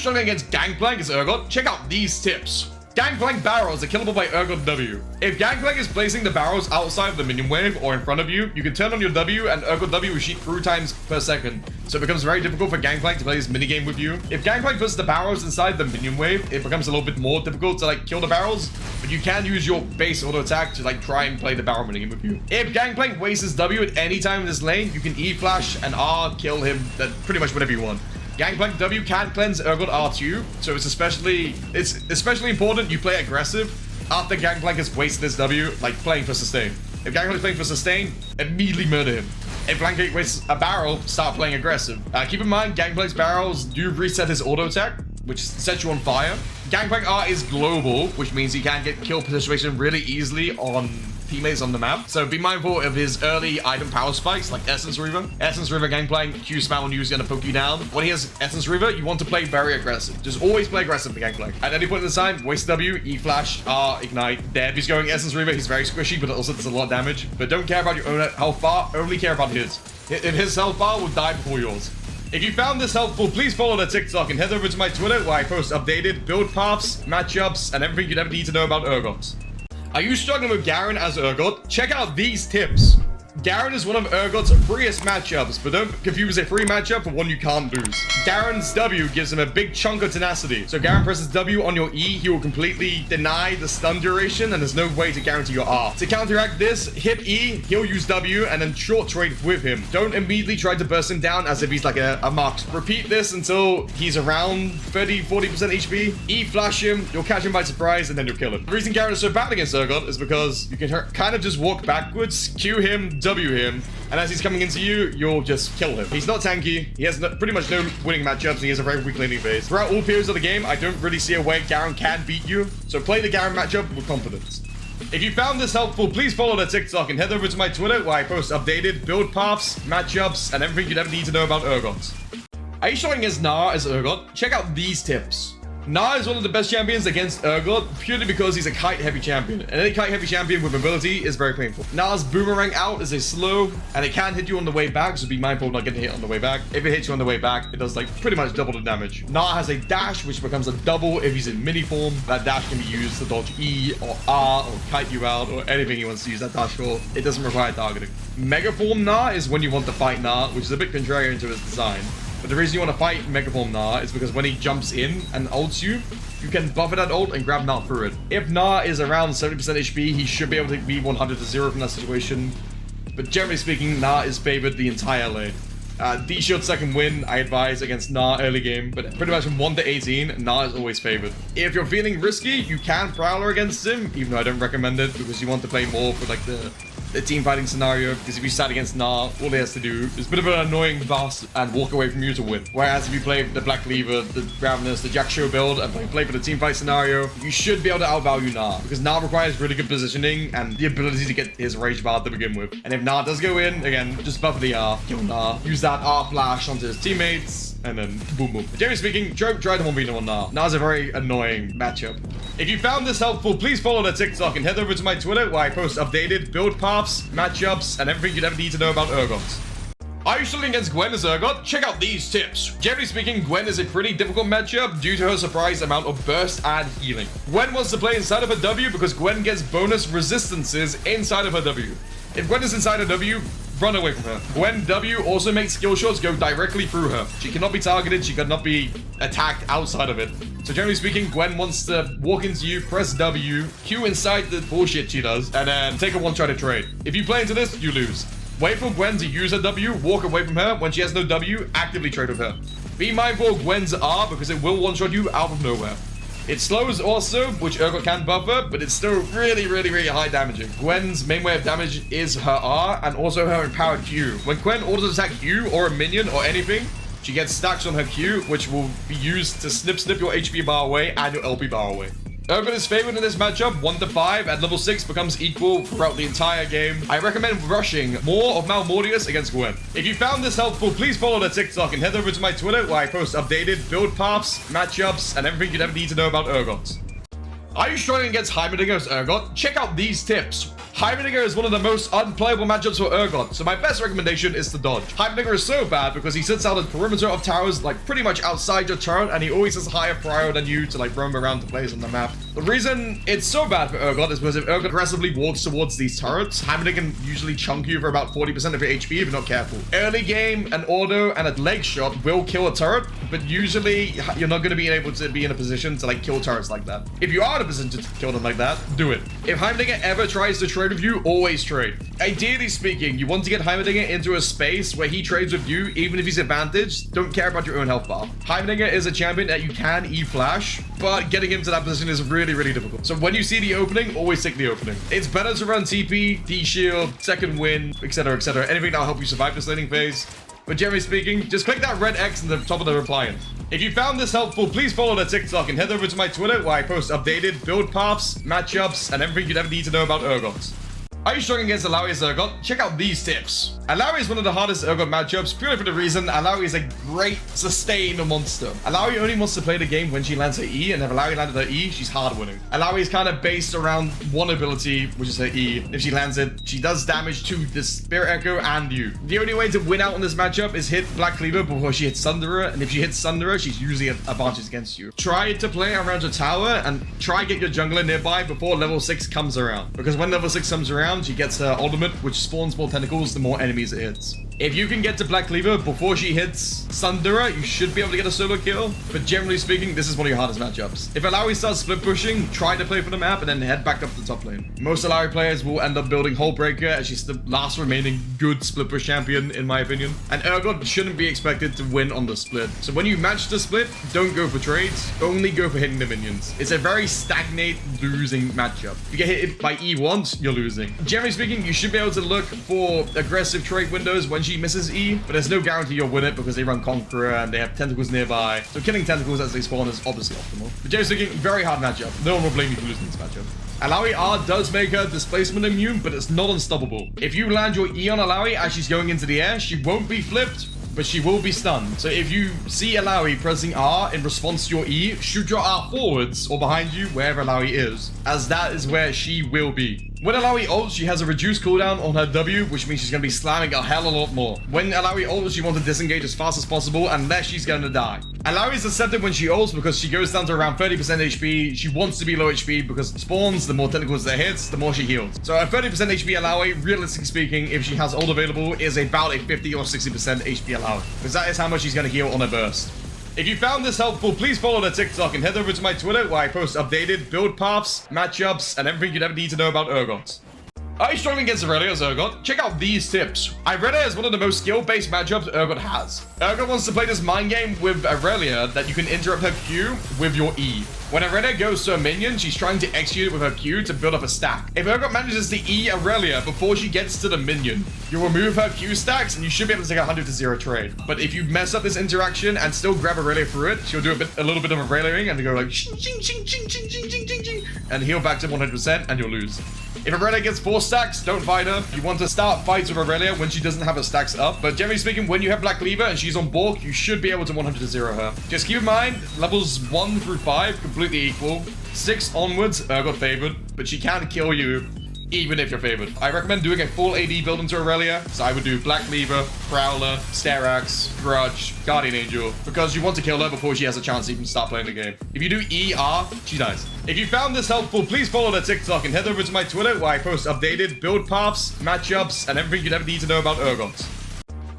struggling against Gangplank as Urgot? Check out these tips. Gangplank barrels are killable by Urgot W. If Gangplank is placing the barrels outside of the minion wave or in front of you, you can turn on your W and Urgot W will shoot through times per second. So it becomes very difficult for Gangplank to play this minigame with you. If Gangplank puts the barrels inside the minion wave, it becomes a little bit more difficult to like kill the barrels, but you can use your base auto attack to like try and play the barrel minigame with you. If Gangplank wastes his W at any time in this lane, you can E flash and R kill him at pretty much whatever you want. Gangplank W can cleanse Urgot R2, so it's especially important you play aggressive after Gangplank has wasted his W, like playing for sustain. If Gangplank is playing for sustain, immediately murder him. If Gangplank wastes a barrel, start playing aggressive. Keep in mind, Gangplank's barrels do reset his auto attack, which sets you on fire. Gangplank R is global, which means he can get kill situation really easily on teammates on the map. So be mindful of his early item power spikes like Essence Reaver. Essence Reaver Gangplank, Q spam on you is going to poke you down. When he has Essence Reaver, you want to play very aggressive. Just always play aggressive for Gangplank. At any point in the time, waste W, E flash, R, ignite, dead. If he's going Essence Reaver, he's very squishy, but also does a lot of damage. But don't care about your own health bar, only care about his. If his health bar will die before yours. If you found this helpful, please follow the TikTok and head over to my Twitter where I post updated build paths, matchups, and everything you'd ever need to know about Urgot. Are you struggling with Garen as Urgot? Check out these tips. Garen is one of Urgot's freest matchups, but don't confuse a free matchup for one you can't lose. Garen's W gives him a big chunk of tenacity. So Garen presses W on your E, he will completely deny the stun duration, and there's no way to guarantee your R. To counteract this, hit E, he'll use W, and then short trade with him. Don't immediately try to burst him down as if he's like a marksman. Repeat this until he's around 30-40% HP. E flash him, you'll catch him by surprise, and then you'll kill him. The reason Garen is so bad against Urgot is because you can kind of just walk backwards, Q him, W him, and as he's coming into you, you'll just kill him. He's not tanky, he has pretty much no winning matchups, and he has a very weak laning phase. Throughout all periods of the game, I don't really see a way Garen can beat you, so play the Garen matchup with confidence. If you found this helpful, please follow the TikTok and head over to my Twitter where I post updated build paths, matchups, and everything you'd ever need to know about Urgot. Are you showing his Gnar as Urgot? Check out these tips. Gnar is one of the best champions against Urgot purely because he's a kite-heavy champion, and any kite-heavy champion with mobility is very painful. Gnar's boomerang out is a slow, and it can hit you on the way back, so be mindful of not getting hit on the way back. If it hits you on the way back, it does like pretty much double the damage. Gnar has a dash, which becomes a double if he's in mini form. That dash can be used to dodge E or R or kite you out or anything he wants to use that dash for. It doesn't require targeting. Mega form Gnar is when you want to fight Gnar, which is a bit contrarian to his design. But the reason you want to fight Megaform Gnar is because when he jumps in and ults you, you can buffer that ult and grab Gnar through it. If Gnar is around 70% HP, he should be able to be 100-0 from that situation. But generally speaking, Gnar is favored the entire lane. D-Shield second win, I advise, against Gnar early game, but pretty much from 1 to 18, Gnar is always favored. If you're feeling risky, you can Prowler against him, even though I don't recommend it, because you want to play more for like the team fighting scenario, because if you sat against Gnar, all he has to do is a bit of an annoying bastard and walk away from you to win. Whereas if you play the Black Cleaver, the Ravenous, the Jack Show build, and play for the team fight scenario, you should be able to outvalue Gnar, because Gnar requires really good positioning and the ability to get his rage bar to begin with. And if Gnar does go in, again, just buffer the R, kill Gnar, use that R flash onto his teammates, and then boom boom. Generally speaking, try to 1v1 on Gnar. Gnar's a very annoying matchup. If you found this helpful, please follow the TikTok and head over to my Twitter where I post updated build paths, matchups, and everything you'd ever need to know about Urgot. Are you struggling against Gwen as Urgot? Check out these tips. Generally speaking, Gwen is a pretty difficult matchup due to her surprise amount of burst and healing. Gwen wants to play inside of her W because Gwen gets bonus resistances inside of her W. If Gwen is inside her W, run away from her. Gwen W also makes skill shots go directly through her. She cannot be targeted, she cannot be attacked outside of it. So generally speaking, Gwen wants to walk into you, press W, Q inside the bullshit she does, and then take a one-shot to trade. If you play into this, you lose. Wait for Gwen to use her W, walk away from her. When she has no W, actively trade with her. Be mindful of Gwen's R because it will one-shot you out of nowhere. It slows also, which Urgot can buffer, but it's still really high damaging. Gwen's main way of damage is her R and also her empowered Q. When Gwen orders attack you or a minion or anything, she gets stacks on her Q, which will be used to snip your HP bar away and your LP bar away. Urgot is favored in this matchup, 1 to 5. At level 6 becomes equal throughout the entire game. I recommend rushing more of Malmortius against Gwen. If you found this helpful, please follow the TikTok and head over to my Twitter where I post updated build paths, matchups, and everything you'd ever need to know about Urgot. Are you struggling against Heimerdinger's Urgot? Check out these tips. Heimerdinger is one of the most unplayable matchups for Urgot, so my best recommendation is to dodge. Heimerdinger is so bad because he sits out a perimeter of towers like pretty much outside your turret, and he always has higher prio than you to like roam around the place on the map. The reason it's so bad for Urgot is because if Urgot aggressively walks towards these turrets, Heimerdinger can usually chunk you for about 40% of your HP if you're not careful. Early game, an auto and a leg shot will kill a turret, but usually you're not going to be able to be in a position to like kill turrets like that. If you are in a position to kill them like that, do it. If Heimerdinger ever tries to trade with you, always trade. Ideally speaking, you want to get Heimerdinger into a space where he trades with you, even if he's advantaged. Don't care about your own health bar. Heimerdinger is a champion that you can E-flash, but getting him to that position is really, really difficult. So when you see the opening, always take the opening. It's better to run TP, D-shield, second win, etc., etc. Anything that'll help you survive this laning phase. But generally speaking, just click that red X in the top of the reply. If you found this helpful, please follow the TikTok and head over to my Twitter where I post updated build paths, matchups, and everything you'd ever need to know about Urgot. Are you struggling against Illaoi's Urgot? Check out these tips. Illaoi is one of the hardest Urgot matchups, purely for the reason Illaoi is a great sustained monster. Illaoi only wants to play the game when she lands her E, and if Illaoi landed her E, she's hard winning. Illaoi is kind of based around one ability, which is her E. If she lands it, she does damage to the Spirit Echo and you. The only way to win out in this matchup is hit Black Cleaver before she hits Thunderer, and if she hits Thunderer, she's usually an advantage against you. Try to play around your tower, and try get your jungler nearby before level 6 comes around, because when level 6 comes around, she gets her ultimate, which spawns more tentacles the more enemies it hits. If you can get to Black Cleaver before she hits Thunderer, you should be able to get a solo kill. But generally speaking, this is one of your hardest matchups. If Illaoi starts split pushing, try to play for the map and then head back up to the top lane. Most Illaoi players will end up building Hullbreaker as she's the last remaining good split push champion, in my opinion. And Urgot shouldn't be expected to win on the split. So when you match the split, don't go for trades, only go for hitting the minions. It's a very stagnate losing matchup. If you get hit by E once, you're losing. Generally speaking, you should be able to look for aggressive trade windows when she misses E, but there's no guarantee you'll win it because they run Conqueror and they have tentacles nearby. So killing tentacles as they spawn is obviously optimal. But generally speaking, very hard matchup. No one will blame you for losing this matchup. Illaoi R does make her displacement immune, but it's not unstoppable. If you land your E on Illaoi as she's going into the air, she won't be flipped, but she will be stunned. So if you see Illaoi pressing R in response to your E, shoot your R forwards or behind you, wherever Illaoi is, as that is where she will be. When Illaoi ults, she has a reduced cooldown on her W, which means she's going to be slamming a hell of a lot more. When Illaoi ults, you want to disengage as fast as possible, unless she's going to die. Illaoi is deceptive when she ults because she goes down to around 30% HP. She wants to be low HP because spawns, the more tentacles that hits, the more she heals. So a 30% HP Illaoi, realistically speaking, if she has ult available, is about a 50 or 60% HP Illaoi. Because that is how much she's going to heal on a burst. If you found this helpful, please follow the TikTok and head over to my Twitter where I post updated build paths, matchups, and everything you'd ever need to know about Urgot. Are you struggling against Irelia's Urgot? Check out these tips. Irelia is one of the most skill-based matchups Urgot has. Urgot wants to play this mind game with Irelia that you can interrupt her Q with your E. When Irelia goes to a minion, she's trying to execute it with her Q to build up a stack. If Urgot manages to E Irelia before she gets to the minion, you'll remove her Q stacks and you should be able to take a 100-0 trade. But if you mess up this interaction and still grab Irelia through it, she'll do a little bit of Ireliaing and go like ching, ching, ching, ching, ching, ching, ching, ching, ching, and heal back to 100% and you'll lose. If Irelia gets 4 stacks, don't fight her. You want to start fights with Irelia when she doesn't have her stacks up. But generally speaking, when you have Black Cleaver and she's on Bork, you should be able to 100-0 her. Just keep in mind, levels 1 through 5, completely equal. 6 onwards, Urgot favored, but she can kill you even if you're favored. I recommend doing a full AD build into Irelia. So I would do Black Cleaver, Prowler, Sterax, Grudge, Guardian Angel, because you want to kill her before she has a chance to even start playing the game. If you do ER, she dies. If you found this helpful, please follow the TikTok and head over to my Twitter where I post updated build paths, matchups, and everything you'd ever need to know about Urgot.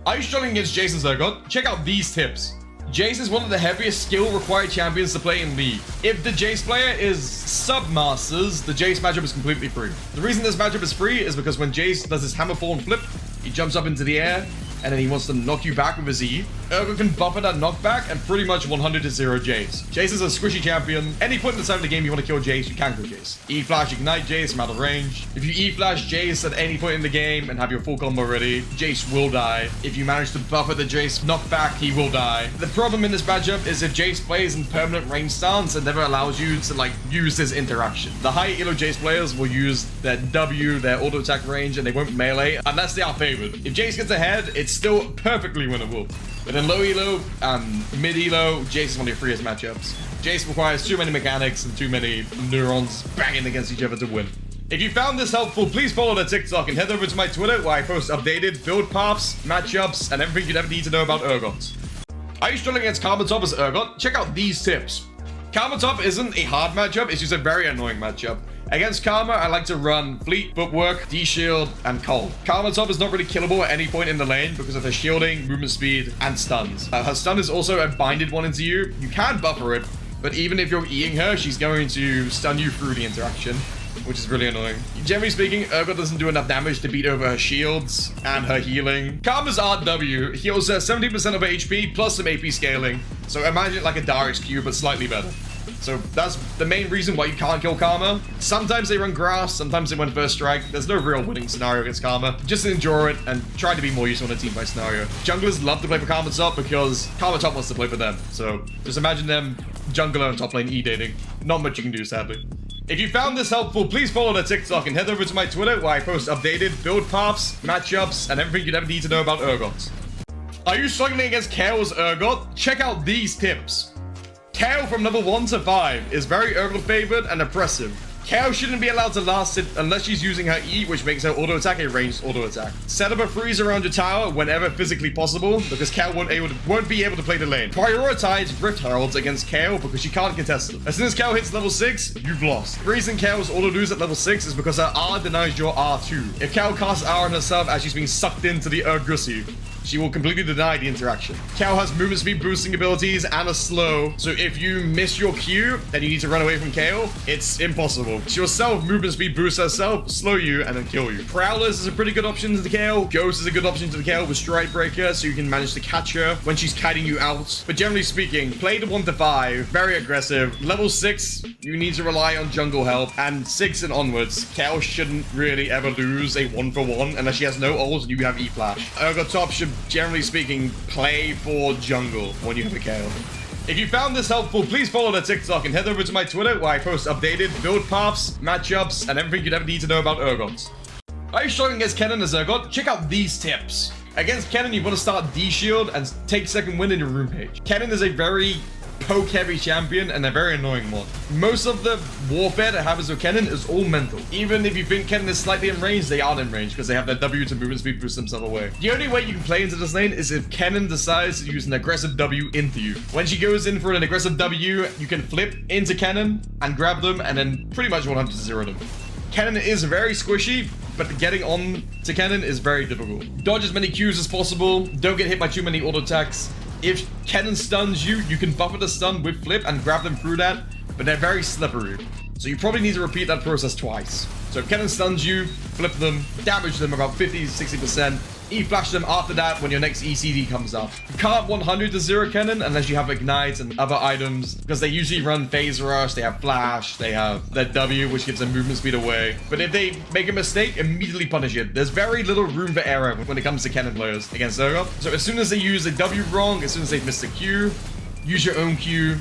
Are you struggling against Jayce's Urgot? Check out these tips. Jayce is one of the heaviest skill required champions to play in League. If the Jayce player is sub-masters, the Jayce matchup is completely free. The reason this matchup is free is because when Jayce does his hammer fall and flip, he jumps up into the air, and then he wants to knock you back with his E. Urgot can buffer that knockback and pretty much 100-0 Jayce. Jayce is a squishy champion. Any point in the time of the game you want to kill Jayce, you can kill Jayce. E-flash ignite Jayce from out of range. If you E-flash Jayce at any point in the game and have your full combo ready, Jayce will die. If you manage to buffer the Jayce knockback, he will die. The problem in this matchup is if Jayce plays in permanent range stance, it never allows you to like use this interaction. The high elo Jayce players will use their W, their auto attack range, and they won't melee unless they are favored. If Jayce gets ahead, it's still perfectly winnable. But in low elo and mid elo, Jayce is one of your freest matchups. Jayce requires too many mechanics and too many neurons banging against each other to win. If you found this helpful, please follow the TikTok and head over to my Twitter where I post updated build paths, matchups, and everything you'd ever need to know about Urgot. Are you struggling against Karma Top as Urgot? Check out these tips. Karma Top isn't a hard matchup, it's just a very annoying matchup. Against Karma, I like to run Fleet, Footwork, D-Shield, and Cold. Karma Top is not really killable at any point in the lane because of her shielding, movement speed, and stuns. Her stun is also a binded one into you. You can buffer it, but even if you're Eing her, she's going to stun you through the interaction, which is really annoying. Generally speaking, Urgot doesn't do enough damage to beat over her shields and her healing. Karma's RW heals her 70% of her HP plus some AP scaling. So imagine it like a Darius Q, but slightly better. So that's the main reason why you can't kill Karma. Sometimes they run Grass, sometimes they run First Strike. There's no real winning scenario against Karma. Just endure it and try to be more useful in a team fight scenario. Junglers love to play for Karma Top because Karma Top wants to play for them. So just imagine them jungler and top lane E-dating. Not much you can do, sadly. If you found this helpful, please follow the TikTok and head over to my Twitter where I post updated build paths, matchups, and everything you'd ever need to know about Urgot. Are you struggling against Kayle as Urgot? Check out these tips. Kayle from level 1 to 5 is very Urgot favored and oppressive. Kayle shouldn't be allowed to last it unless she's using her E, which makes her auto attack a ranged auto attack. Set up a freeze around your tower whenever physically possible, because Kayle won't be able to play the lane. Prioritize Rift Heralds against Kayle because she can't contest them. As soon as Kayle hits level 6, you've lost. The reason Kayle's auto lose at level 6 is because her R denies your R2. If Kayle casts R on herself as she's being sucked into the Urgusi, she will completely deny the interaction. Kayle has movement speed boosting abilities and a slow, so if you miss your Q and you need to run away from Kayle, it's impossible. She'll self-movement speed boost herself, slow you, and then kill you. Prowlers is a pretty good option to the Kayle. Ghost is a good option to the Kayle with Stride Breaker, so you can manage to catch her when she's kiting you out. But generally speaking, play the 1 to 5, very aggressive. Level 6, you need to rely on jungle help, and 6 and onwards, Kayle shouldn't really ever lose a 1-for-1 unless she has no ult and you have E-Flash. Urgot Top should, generally speaking, play for jungle when you have a Kayle. If you found this helpful, please follow the TikTok and head over to my Twitter where I post updated build paths, matchups, and everything you'd ever need to know about Urgot. Are you struggling against Kennen as Urgot? Check out these tips. Against Kennen, you want to start D-Shield and take second win in your room page. Kennen is a very poke-heavy champion and a very annoying one. Most of the warfare that happens with Kennen is all mental. Even if you think Kennen is slightly in range, they aren't in range because they have their W to movement speed boost themselves away. The only way you can play into this lane is if Kennen decides to use an aggressive W into you. When she goes in for an aggressive W, you can flip into Kennen and grab them and then pretty much 100-0 them. Kennen is very squishy, but getting on to Kennen is very difficult. Dodge as many Qs as possible, don't get hit by too many auto attacks. If Kennen stuns you, you can buffer the stun with flip and grab them through that, but they're very slippery. So you probably need to repeat that process twice. So if Kennen stuns you, flip them, damage them about 50-60%, E-flash them after that when your next ECD comes up. You can't 100-0 Kennen unless you have Ignite and other items, because they usually run Phase Rush, they have Flash, they have their W, which gives them movement speed away. But if they make a mistake, immediately punish it. There's very little room for error when it comes to Kennen players against Urgot. So as soon as they use a W wrong, as soon as they miss a Q, use your own Q,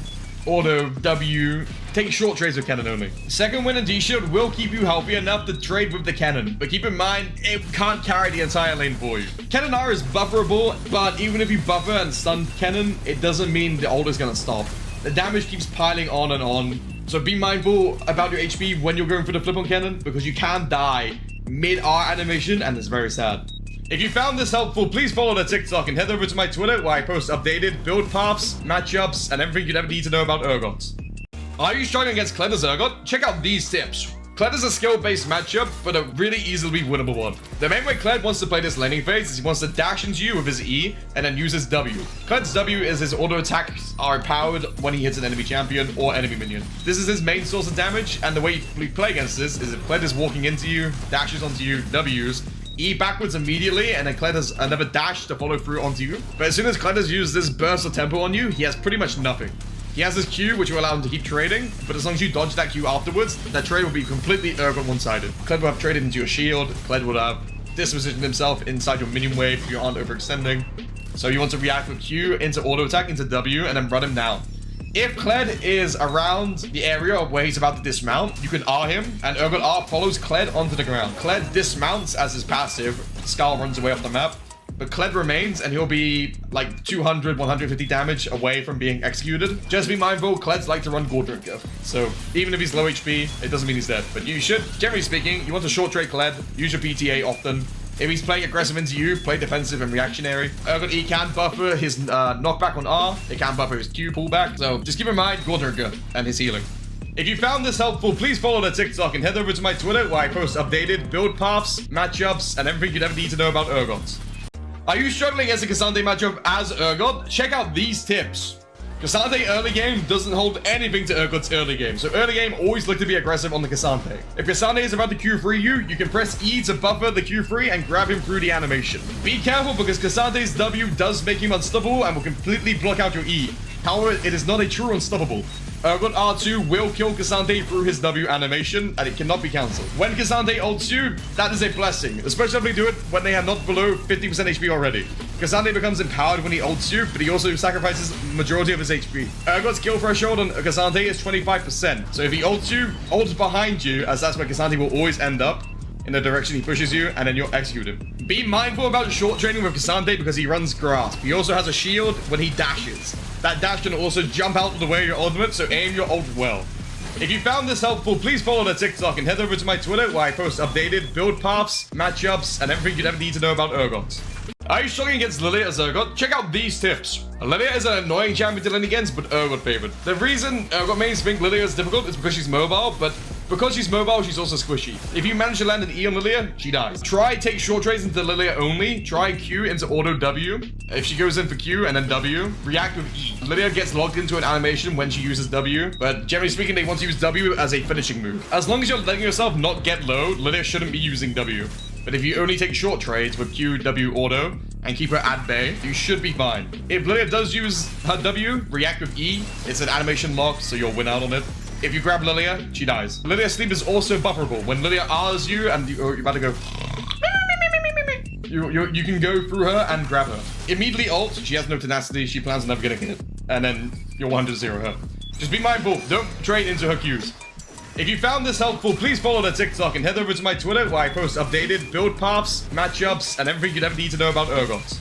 auto W, take short trades with Kennen only. Second win in D-Shield will keep you healthy enough to trade with the Kennen, but keep in mind, it can't carry the entire lane for you. Kennen is bufferable, but even if you buffer and stun Kennen, it doesn't mean the ult is gonna stop. The damage keeps piling on and on, so be mindful about your HP when you're going for the flip on Kennen, because you can die mid-R animation, and it's very sad. If you found this helpful, please follow the TikTok and head over to my Twitter where I post updated build paths, matchups, and everything you'd ever need to know about Urgot. Are you struggling against Kled as Urgot? Check out these tips. Kled is a skill-based matchup, but a really easily winnable one. The main way Kled wants to play this laning phase is he wants to dash into you with his E and then use his W. Kled's W is his auto attacks are empowered when he hits an enemy champion or enemy minion. This is his main source of damage, and the way you play against this is if Kled is walking into you, dashes onto you, W's, E backwards immediately, and then Kled has another dash to follow through onto you. But as soon as Kled has used this burst of tempo on you, he has pretty much nothing. He has his Q, which will allow him to keep trading, but as long as you dodge that Q afterwards, that trade will be completely Urgot one-sided. Kled will have traded into your shield, Kled will have dispositioned himself inside your minion wave if you aren't overextending. So you want to react with Q into auto attack, into W, and then run him down. If Kled is around the area of where he's about to dismount, you can R him, and Urgot R follows Kled onto the ground. Kled dismounts as his passive, Skull runs away off the map, but Kled remains, and he'll be like 200, 150 damage away from being executed. Just be mindful, Kleds like to run Gordrinker. So even if he's low HP, it doesn't mean he's dead. But you should, generally speaking, you want to short trade Kled, use your PTA often. If he's playing aggressive into you, play defensive and reactionary. Urgot E can buffer his knockback on R. It can buffer his Q pullback. So just keep in mind Gordrinker and his healing. If you found this helpful, please follow the TikTok and head over to my Twitter where I post updated build paths, matchups, and everything you'd ever need to know about Urgot. Are you struggling against a Cassandre matchup as Urgot? Check out these tips. Cassandre early game doesn't hold anything to Urgot's early game, so early game always look to be aggressive on the Cassandre. If Cassandre is about to Q3 you can press E to buffer the Q3 and grab him through the animation. Be careful because Cassandre's W does make him unstoppable and will completely block out your E. However, it is not a true unstoppable. Urgot R2 will kill Cassandre through his W animation, and it cannot be cancelled. When Cassandre ults you, that is a blessing, especially if they do it when they are not below 50% HP already. Cassandre becomes empowered when he ults you, but he also sacrifices majority of his HP. Urgot's kill threshold on Cassandre is 25%, so if he ults you, ult behind you, as that's where Cassandre will always end up, in the direction he pushes you, and then you'll execute him. Be mindful about short training with Cassandre because he runs grasp. He also has a shield when he dashes. That dash can also jump out of the way of your ultimate, so aim your ult well. If you found this helpful, please follow the TikTok and head over to my Twitter where I post updated build paths, matchups, and everything you'd ever need to know about Urgot. Are you struggling against Lillia as Urgot? Check out these tips. Lillia is an annoying champion to lane against, but Urgot favored. The reason Urgot mains think Lillia is difficult is because she's mobile, but because she's mobile, she's also squishy. If you manage to land an E on Lillia, she dies. Try take short trades into Lillia only. Try Q into auto W. If she goes in for Q and then W, react with E. Lillia gets logged into an animation when she uses W, but generally speaking, they want to use W as a finishing move. As long as you're letting yourself not get low, Lillia shouldn't be using W. But if you only take short trades with Q, W, auto, and keep her at bay, you should be fine. If Lillia does use her W, react with E. It's an animation lock, so you'll win out on it. If you grab Lillia, she dies. Lillia's sleep is also bufferable. When Lillia R's you and you're about to go, you can go through her and grab her. Immediately ult, she has no tenacity, she plans on never getting hit. And then you'll 100-0 her. Just be mindful, don't trade into her Qs. If you found this helpful, please follow the TikTok and head over to my Twitter where I post updated build paths, matchups, and everything you'd ever need to know about Urgot.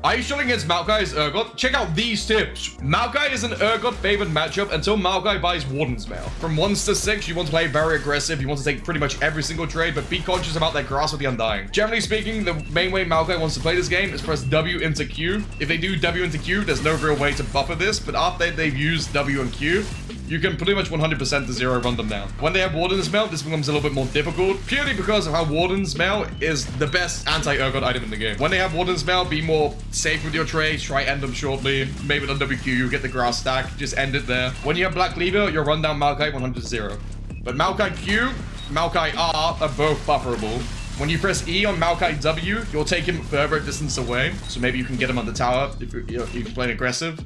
Are you struggling against Maokai as Urgot? Check out these tips. Maokai is an Urgot favored matchup until Maokai buys Warden's Mail. From 1s to 6, you want to play very aggressive. You want to take pretty much every single trade, but be conscious about their grasp with the Undying. Generally speaking, the main way Maokai wants to play this game is press W into Q. If they do W into Q, there's no real way to buffer this, but after they've used W and Q, you can pretty much 100% to 0 run them down. When they have Warden's Mail, this becomes a little bit more difficult, purely because of how Warden's Mail is the best anti-Urgot item in the game. When they have Warden's Mail, be more safe with your trades, try end them shortly. Maybe on WQ, you get the grass stack, just end it there. When you have Black Cleaver, you'll run down Maokai 100-0. But Maokai Q, Maokai R are both bufferable. When you press E on Maokai W, you'll take him further distance away, so maybe you can get him on the tower if you're playing aggressive.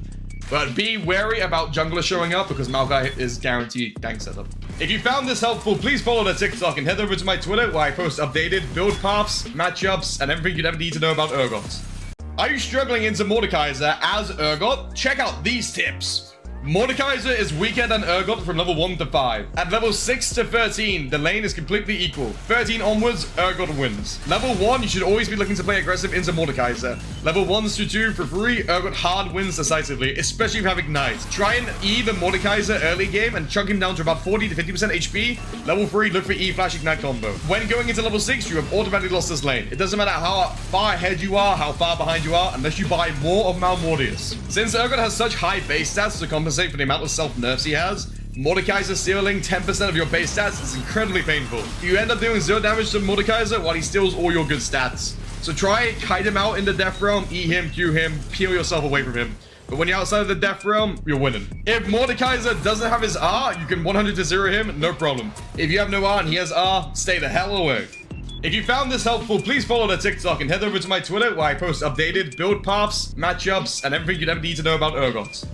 But be wary about jungler showing up because Maokai is guaranteed gank setup. If you found this helpful, please follow the TikTok and head over to my Twitter where I post updated build paths, matchups, and everything you'd ever need to know about Urgot. Are you struggling into Mordekaiser as Urgot? Check out these tips. Mordekaiser is weaker than Urgot from level 1 to 5. At level 6 to 13, the lane is completely equal. 13 onwards, Urgot wins. Level 1, you should always be looking to play aggressive into Mordekaiser. Level 1 to 2 for free, Urgot hard wins decisively, especially if you have Ignite. Try and E the Mordekaiser early game and chunk him down to about 40 to 50% HP. Level 3, look for E flash Ignite combo. When going into level 6, you have automatically lost this lane. It doesn't matter how far ahead you are, how far behind you are, unless you buy more of Malmortius. Since Urgot has such high base stats to compensate for the amount of self-nerfs he has, Mordekaiser stealing 10% of your base stats is incredibly painful. You end up doing 0 damage to Mordekaiser while he steals all your good stats. So try, kite him out in the Death Realm, E him, Q him, peel yourself away from him. But when you're outside of the Death Realm, you're winning. If Mordekaiser doesn't have his R, you can 100-0 him, no problem. If you have no R and he has R, stay the hell away. If you found this helpful, please follow the TikTok and head over to my Twitter where I post updated build paths, matchups, and everything you'd ever need to know about Urgot.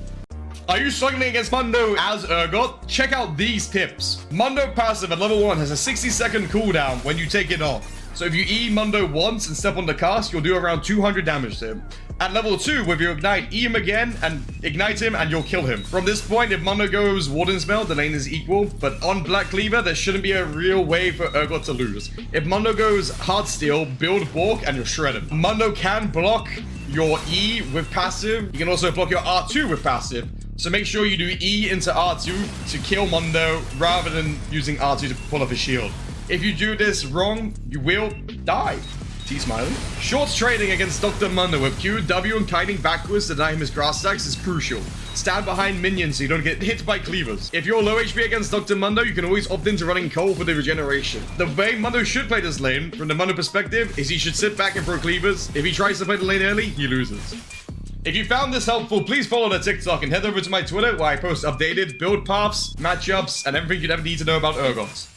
Are you struggling against Mundo as Urgot? Check out these tips. Mundo passive at level 1 has a 60-second cooldown when you take it off. So if you E Mundo once and step on the cast, you'll do around 200 damage to him. At level 2, with your Ignite, E him again and Ignite him and you'll kill him. From this point, if Mundo goes Warden Spell, the lane is equal. But on Black Cleaver, there shouldn't be a real way for Urgot to lose. If Mundo goes Heartsteel, build Balk and you're shredded. Mundo can block your E with passive. You can also block your R2 with passive. So make sure you do E into R2 to kill Mundo rather than using R2 to pull off his shield. If you do this wrong, you will die. T smiling. Shorts trading against Dr. Mundo with Q, W, and kiting backwards to deny him his grass stacks is crucial. Stand behind minions so you don't get hit by cleavers. If you're low HP against Dr. Mundo, you can always opt into running Cole for the regeneration. The way Mundo should play this lane, from the Mundo perspective, is he should sit back and throw cleavers. If he tries to play the lane early, he loses. If you found this helpful, please follow the TikTok and head over to my Twitter where I post updated build paths, matchups, and everything you'd ever need to know about Urgot.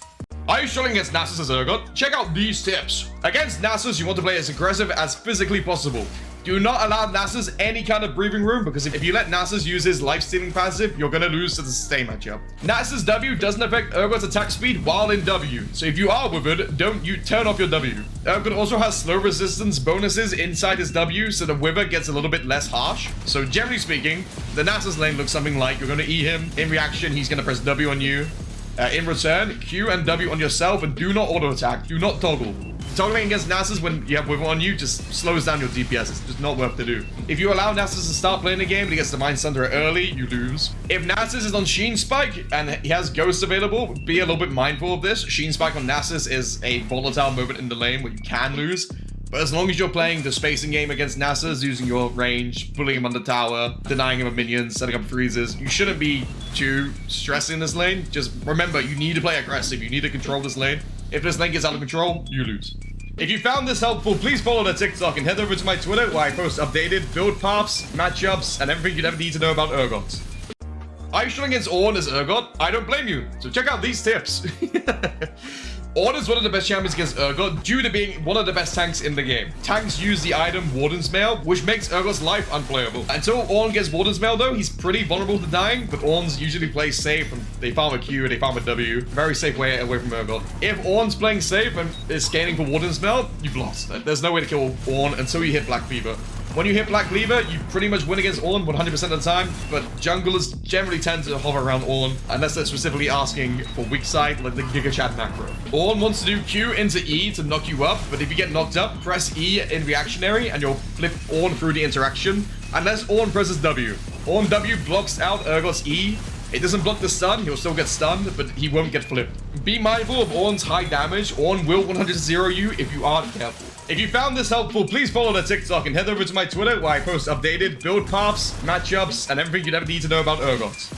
Are you struggling against Nasus as Urgot? Check out these tips. Against Nasus, you want to play as aggressive as physically possible. Do not allow Nasus any kind of breathing room, because if you let Nasus use his life-stealing passive, you're going to lose to the sustain matchup. Nasus W doesn't affect Urgot's attack speed while in W, so if you are withered, don't you turn off your W. Urgot also has slow resistance bonuses inside his W, so the wither gets a little bit less harsh. So generally speaking, the Nasus lane looks something like you're going to E him. In reaction, he's going to press W on you. In return, Q and W on yourself, and do not auto-attack. Do not toggle. Toggling against Nasus when you have Wither on you just slows down your DPS. It's just not worth to do. If you allow Nasus to start playing the game and he gets the Mind Sunder early, you lose. If Nasus is on Sheen Spike and he has Ghost available, be a little bit mindful of this. Sheen Spike on Nasus is a volatile moment in the lane where you can lose. But as long as you're playing the spacing game against Nasus, using your range, pulling him on the tower, denying him of minions, setting up freezes, you shouldn't be too stressing this lane. Just remember, you need to play aggressive. You need to control this lane. If this lane gets out of control, you lose. If you found this helpful, please follow the TikTok and head over to my Twitter where I post updated build paths, matchups, and everything you'd ever need to know about Urgot. Are you struggling against Ornn as Urgot? I don't blame you. So check out these tips. Ornn is one of the best champions against Urgot due to being one of the best tanks in the game. Tanks use the item Warden's Mail, which makes Urgot's life unplayable. Until Ornn gets Warden's Mail though, he's pretty vulnerable to dying, but Ornn's usually plays safe and they farm a Q, they farm a W. Very safe way away from Urgot. If Ornn's playing safe and is scaling for Warden's Mail, you've lost. There's no way to kill Ornn until you hit Black Cleaver. When you hit Black Cleaver, you pretty much win against Ornn 100% of the time, but junglers generally tend to hover around Ornn, unless they're specifically asking for weak side, like the Giga Chad macro. Ornn wants to do Q into E to knock you up, but if you get knocked up, press E in reactionary, and you'll flip Ornn through the interaction, unless Ornn presses W. Ornn W blocks out Urgot's E. It doesn't block the stun, he'll still get stunned, but he won't get flipped. Be mindful of Ornn's high damage. Ornn will 100-0 you if you aren't careful. If you found this helpful, please follow the TikTok and head over to my Twitter where I post updated build paths, matchups, and everything you'd ever need to know about Urgot.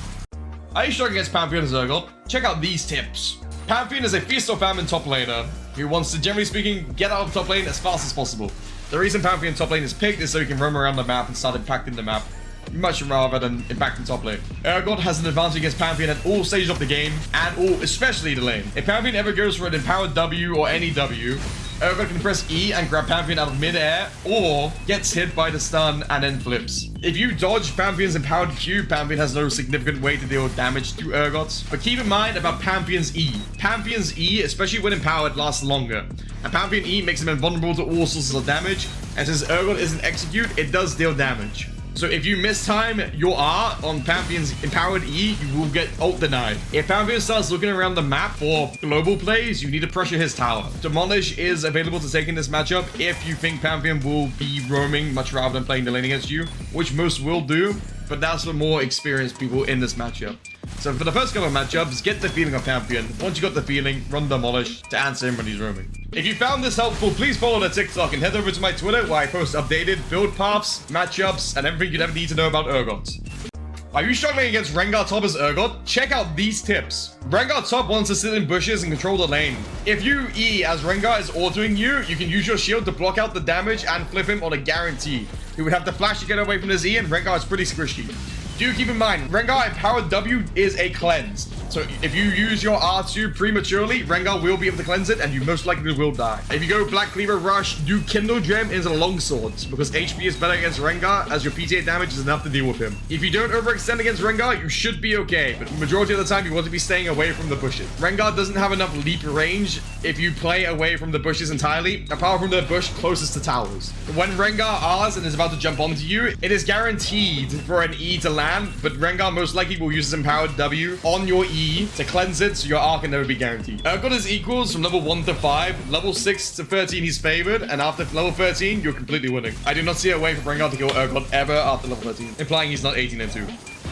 Are you struggling against Pantheon as Urgot? Check out these tips. Pantheon is a feast or famine top laner who wants to, generally speaking, get out of top lane as fast as possible. The reason Pantheon top lane is picked is so you can roam around the map and start impacting the map, much rather than impacting top lane. Urgot has an advantage against Pantheon at all stages of the game, and especially the lane. If Pantheon ever goes for an empowered W or any W, Urgot can press E and grab Pantheon out of mid-air, or gets hit by the stun and then flips. If you dodge Pantheon's empowered Q, Pantheon has no significant way to deal damage to Urgot. But keep in mind about Pantheon's E. Pantheon's E, especially when empowered, lasts longer. And Pantheon E makes him invulnerable to all sources of damage, and since Urgot isn't execute, it does deal damage. So if you mistime your R on Pantheon's empowered E, you will get ult denied. If Pantheon starts looking around the map for global plays, you need to pressure his tower. Demolish is available to take in this matchup if you think Pantheon will be roaming much rather than playing the lane against you, which most will do, but that's for more experienced people in this matchup. So for the first couple of matchups, get the feeling of Pantheon. Once you got the feeling, run Demolish to answer him when he's roaming. If you found this helpful, please follow the TikTok and head over to my Twitter where I post updated build paths, matchups, and everything you'd ever need to know about Urgot. Are you struggling against Rengar top as Urgot? Check out these tips. Rengar top wants to sit in bushes and control the lane. If you E as Rengar is autoing you, you can use your shield to block out the damage and flip him on a guarantee. He would have to flash to get away from his E, and Rengar is pretty squishy. Do keep in mind, Rengar empowered W is a cleanse. So if you use your R2 prematurely, Rengar will be able to cleanse it, and you most likely will die. If you go Black Cleaver Rush, do Kindle Gem into Longswords, because HP is better against Rengar, as your PTA damage is enough to deal with him. If you don't overextend against Rengar, you should be okay, but the majority of the time, you want to be staying away from the bushes. Rengar doesn't have enough leap range if you play away from the bushes entirely, apart from the bush closest to towers. When Rengar R's and is about to jump onto you, it is guaranteed for an E to land, but Rengar most likely will use his empowered W on your E to cleanse it, so your R can never be guaranteed. Urgot is equals from level 1 to 5, level 6 to 13 he's favored, and after level 13, you're completely winning. I do not see a way for Rengar to kill Urgot ever after level 13, implying he's not 18 and 2.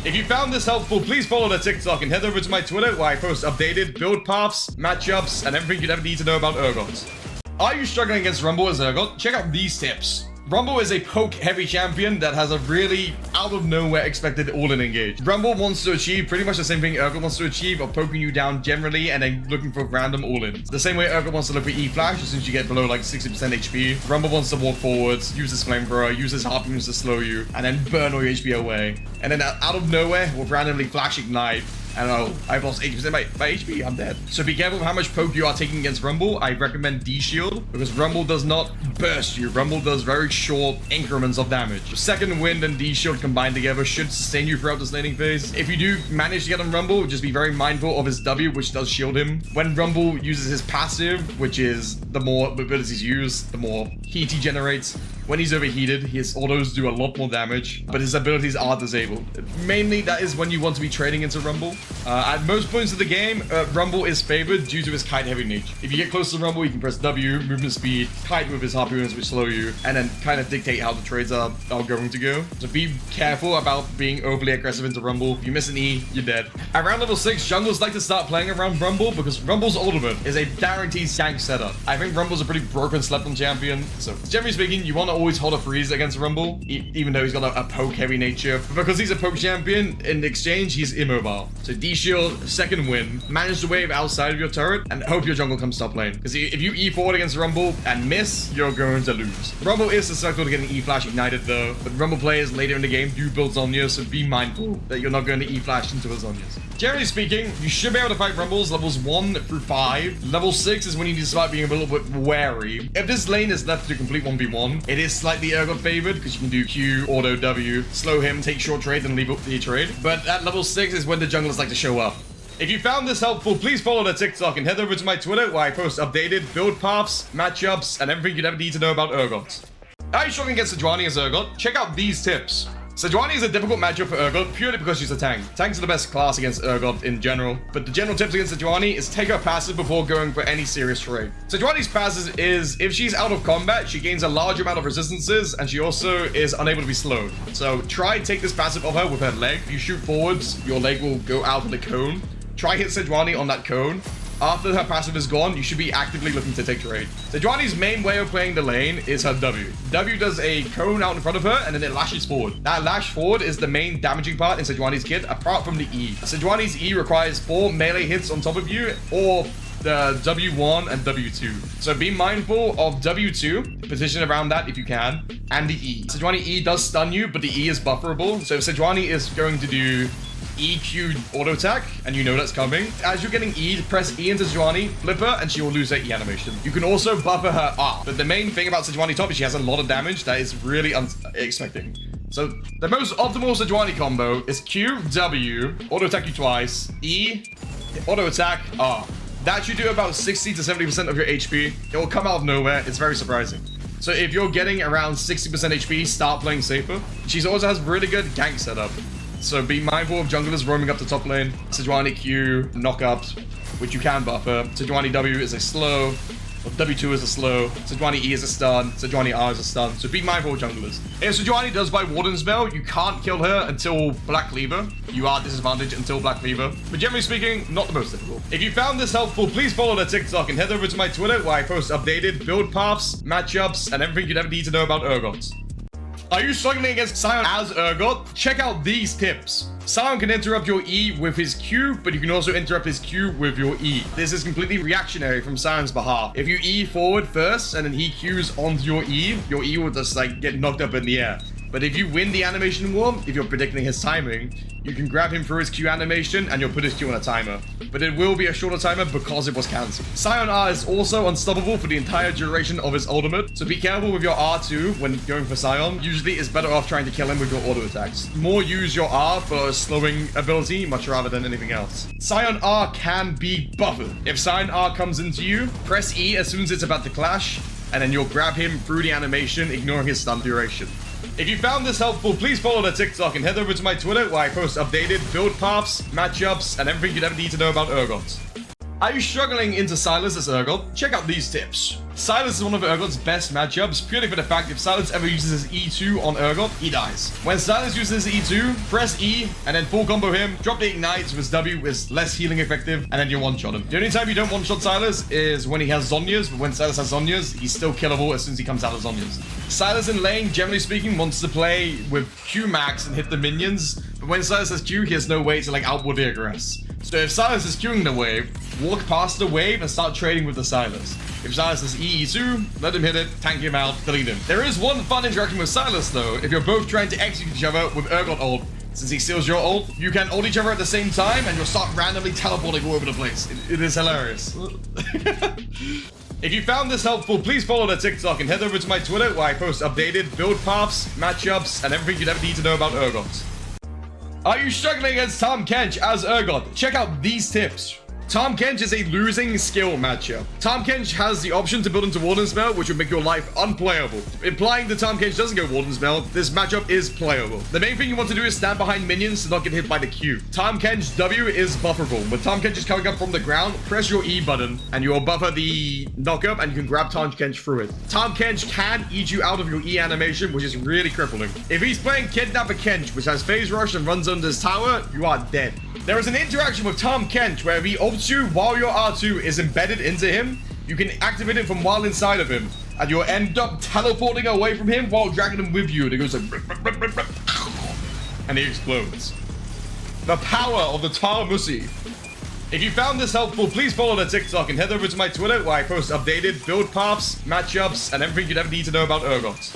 If you found this helpful, please follow the TikTok and head over to my Twitter where I post updated build paths, matchups, and everything you'd ever need to know about Urgot. Are you struggling against Rumble as Urgot? Check out these tips. Rumble is a poke-heavy champion that has a really out-of-nowhere expected all-in engage. Rumble wants to achieve pretty much the same thing Urgot wants to achieve, of poking you down generally and then looking for random all-ins. The same way Urgot wants to look for E-Flash as soon as you get below like 60% HP. Rumble wants to walk forwards, use his flamethrower, use his harpoons to slow you, and then burn all your HP away. And then out of nowhere, will randomly Flash Ignite. And oh, I've lost 80% of my HP, I'm dead. So be careful of how much poke you are taking against Rumble. I recommend D-Shield, because Rumble does not burst you. Rumble does very short increments of damage. Second Wind and D-Shield combined together should sustain you throughout this laning phase. If you do manage to get on Rumble, just be very mindful of his W, which does shield him. When Rumble uses his passive, which is the more abilities used, the more heat he generates. When he's overheated, his autos do a lot more damage, but his abilities are disabled. Mainly, that is when you want to be trading into Rumble. At most points of the game, Rumble is favored due to his kite-heavy nature. If you get close to Rumble, you can press W, movement speed, kite with his harpoons, which slow you, and then kind of dictate how the trades are going to go. So be careful about being overly aggressive into Rumble. If you miss an E, you're dead. Around level 6, junglers like to start playing around Rumble because Rumble's ultimate is a guaranteed gank setup. I think Rumble's a pretty broken slept-on champion, so generally speaking, you want to always hold a freeze against Rumble, even though he's got a poke-heavy nature. But because he's a poke champion, in exchange, he's immobile. So D-Shield, second win, manage the wave outside of your turret, and hope your jungle comes top lane. Because if you E forward against Rumble and miss, you're going to lose. Rumble is susceptible to getting E-Flash ignited though, but Rumble players later in the game do build Zhonya's, so be mindful that you're not going to E-Flash into a Zhonya's. Generally speaking, you should be able to fight Rumbles levels 1 through 5. Level 6 is when you need to start being a little bit wary. If this lane is left to complete 1v1, it is slightly Urgot favored because you can do Q, auto W, slow him, take short trade, and leave up the trade. But at level 6 is when the junglers like to show up. If you found this helpful, please follow the TikTok and head over to my Twitter where I post updated build paths, matchups, and everything you'd ever need to know about Urgot. Are you struggling against Sejuani as Urgot? Check out these tips. Sejuani is a difficult matchup for Urgot purely because she's a tank. Tanks are the best class against Urgot in general, but the general tips against Sejuani is take her passive before going for any serious trade. Sejuani's passive is, if she's out of combat, she gains a large amount of resistances, and she also is unable to be slowed. So try take this passive of her with her leg. If you shoot forwards, your leg will go out of the cone. Try hit Sejuani on that cone. After her passive is gone, you should be actively looking to take trade. Sejuani's main way of playing the lane is her W. W does a cone out in front of her, and then it lashes forward. That lash forward is the main damaging part in Sejuani's kit, apart from the E. Sejuani's E requires 4 melee hits on top of you, or the W1 and W2. So be mindful of W2, position around that if you can, and the E. Sejuani E does stun you, but the E is bufferable. So if Sejuani is going to do EQ auto attack, and you know that's coming. As you're getting E, press E into Sejuani, flip her, and she will lose her E animation. You can also buffer her R. But the main thing about Sejuani top is she has a lot of damage that is really unexpected. So the most optimal Sejuani combo is Q, W, auto attack you twice, E, auto attack, R. That should do about 60 to 70% of your HP. It will come out of nowhere. It's very surprising. So if you're getting around 60% HP, start playing safer. She also has really good gank setup. So be mindful of junglers roaming up the top lane. Sejuani Q, knockups, which you can buffer. Sejuani W is a slow. W2 is a slow. Sejuani E is a stun. Sejuani R is a stun. So be mindful of junglers. If Sejuani does buy Warden's Bell, you can't kill her until Black Cleaver. You are disadvantaged until Black Cleaver. But generally speaking, not the most difficult. If you found this helpful, please follow the TikTok and head over to my Twitter where I post updated build paths, matchups, and everything you'd ever need to know about Urgot. Are you struggling against Sion as Urgot? Check out these tips. Sion can interrupt your E with his Q, but you can also interrupt his Q with your E. This is completely reactionary from Sion's behalf. If you E forward first and then he Qs onto your E will just like get knocked up in the air. But if you win the animation war, if you're predicting his timing, you can grab him through his Q animation and you'll put his Q on a timer. But it will be a shorter timer because it was cancelled. Sion R is also unstoppable for the entire duration of his ultimate, so be careful with your R2 when going for Sion. Usually it's better off trying to kill him with your auto attacks. More use your R for a slowing ability much rather than anything else. Sion R can be buffered. If Sion R comes into you, press E as soon as it's about to clash, and then you'll grab him through the animation, ignoring his stun duration. If you found this helpful, please follow the TikTok and head over to my Twitter where I post updated build paths, matchups, and everything you'd ever need to know about Urgot. Are you struggling into Sylas as Urgot? Check out these tips. Sylas is one of Urgot's best matchups purely for the fact if Sylas ever uses his E2 on Urgot, he dies. When Sylas uses his E2, press E and then full combo him, drop the ignite so his W is less healing effective, and then you one-shot him. The only time you don't one-shot Sylas is when he has Zhonya's, but when Sylas has Zhonya's, he's still killable as soon as he comes out of Zhonya's. Sylas in lane, generally speaking, wants to play with Q max and hit the minions, but when Sylas has Q, he has no way to like outwardly aggress. So if Sylas is queuing the wave, walk past the wave and start trading with the Sylas. If Sylas has E2, let him hit it, tank him out, delete him. There is one fun interaction with Sylas though. If you're both trying to execute each other with Urgot ult, since he steals your ult, you can ult each other at the same time and you'll start randomly teleporting all over the place. It is hilarious. If you found this helpful, please follow the TikTok and head over to my Twitter where I post updated build paths, matchups, and everything you'd ever need to know about Urgot. Are you struggling against Tahm Kench as Urgot? Check out these tips. Tahm Kench is a losing skill matchup. Tahm Kench has the option to build into Warden Spell, which would make your life unplayable. Implying that Tahm Kench doesn't go Warden Spell, this matchup is playable. The main thing you want to do is stand behind minions to not get hit by the Q. Tahm Kench W is bufferable. When Tahm Kench is coming up from the ground, press your E button and you will buffer the knockup and you can grab Tahm Kench through it. Tahm Kench can eat you out of your E animation, which is really crippling. If he's playing Kidnapper Kench, which has Phase Rush and runs under his tower, you are dead. There is an interaction with Tahm Kench where if he ults you while your R2 is embedded into him, you can activate it from while inside of him, and you'll end up teleporting away from him while dragging him with you, and it goes like and he explodes. The power of the Tamusi. If you found this helpful, please follow the TikTok and head over to my Twitter where I post updated build paths, matchups, and everything you'd ever need to know about Urgot.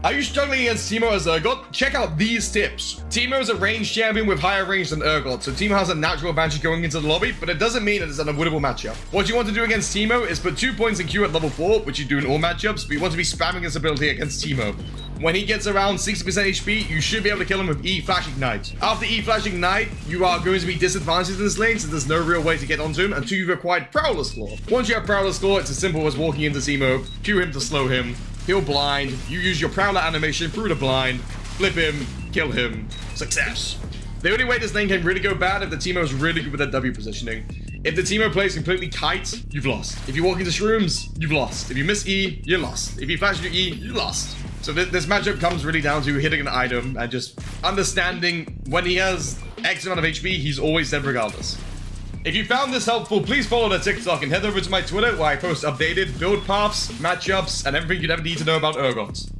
Are you struggling against Teemo as Urgot? Check out these tips. Teemo is a ranged champion with higher range than Urgot, so Teemo has a natural advantage going into the lobby, but it doesn't mean that it's an unwinnable matchup. What you want to do against Teemo is put 2 points in Q at level 4, which you do in all matchups, but you want to be spamming this ability against Teemo. When he gets around 60% HP, you should be able to kill him with E Flash Ignite. After E Flash Ignite, you are going to be disadvantaged in this lane, since there's no real way to get onto him until you've acquired Prowler's Claw. Once you have Prowler's Claw, it's as simple as walking into Teemo, Q him to slow him, he'll blind, you use your Prowler animation through the blind, flip him, kill him, success. The only way this lane can really go bad if the Teemo is really good with that W positioning. If the Teemo plays completely kite, you've lost. If you walk into shrooms, you've lost. If you miss E, you're lost. If you flash your E, you're lost. So this matchup comes really down to hitting an item and just understanding when he has X amount of HP, he's always dead regardless. If you found this helpful, please follow the TikTok and head over to my Twitter where I post updated build paths, matchups, and everything you'd ever need to know about Urgot.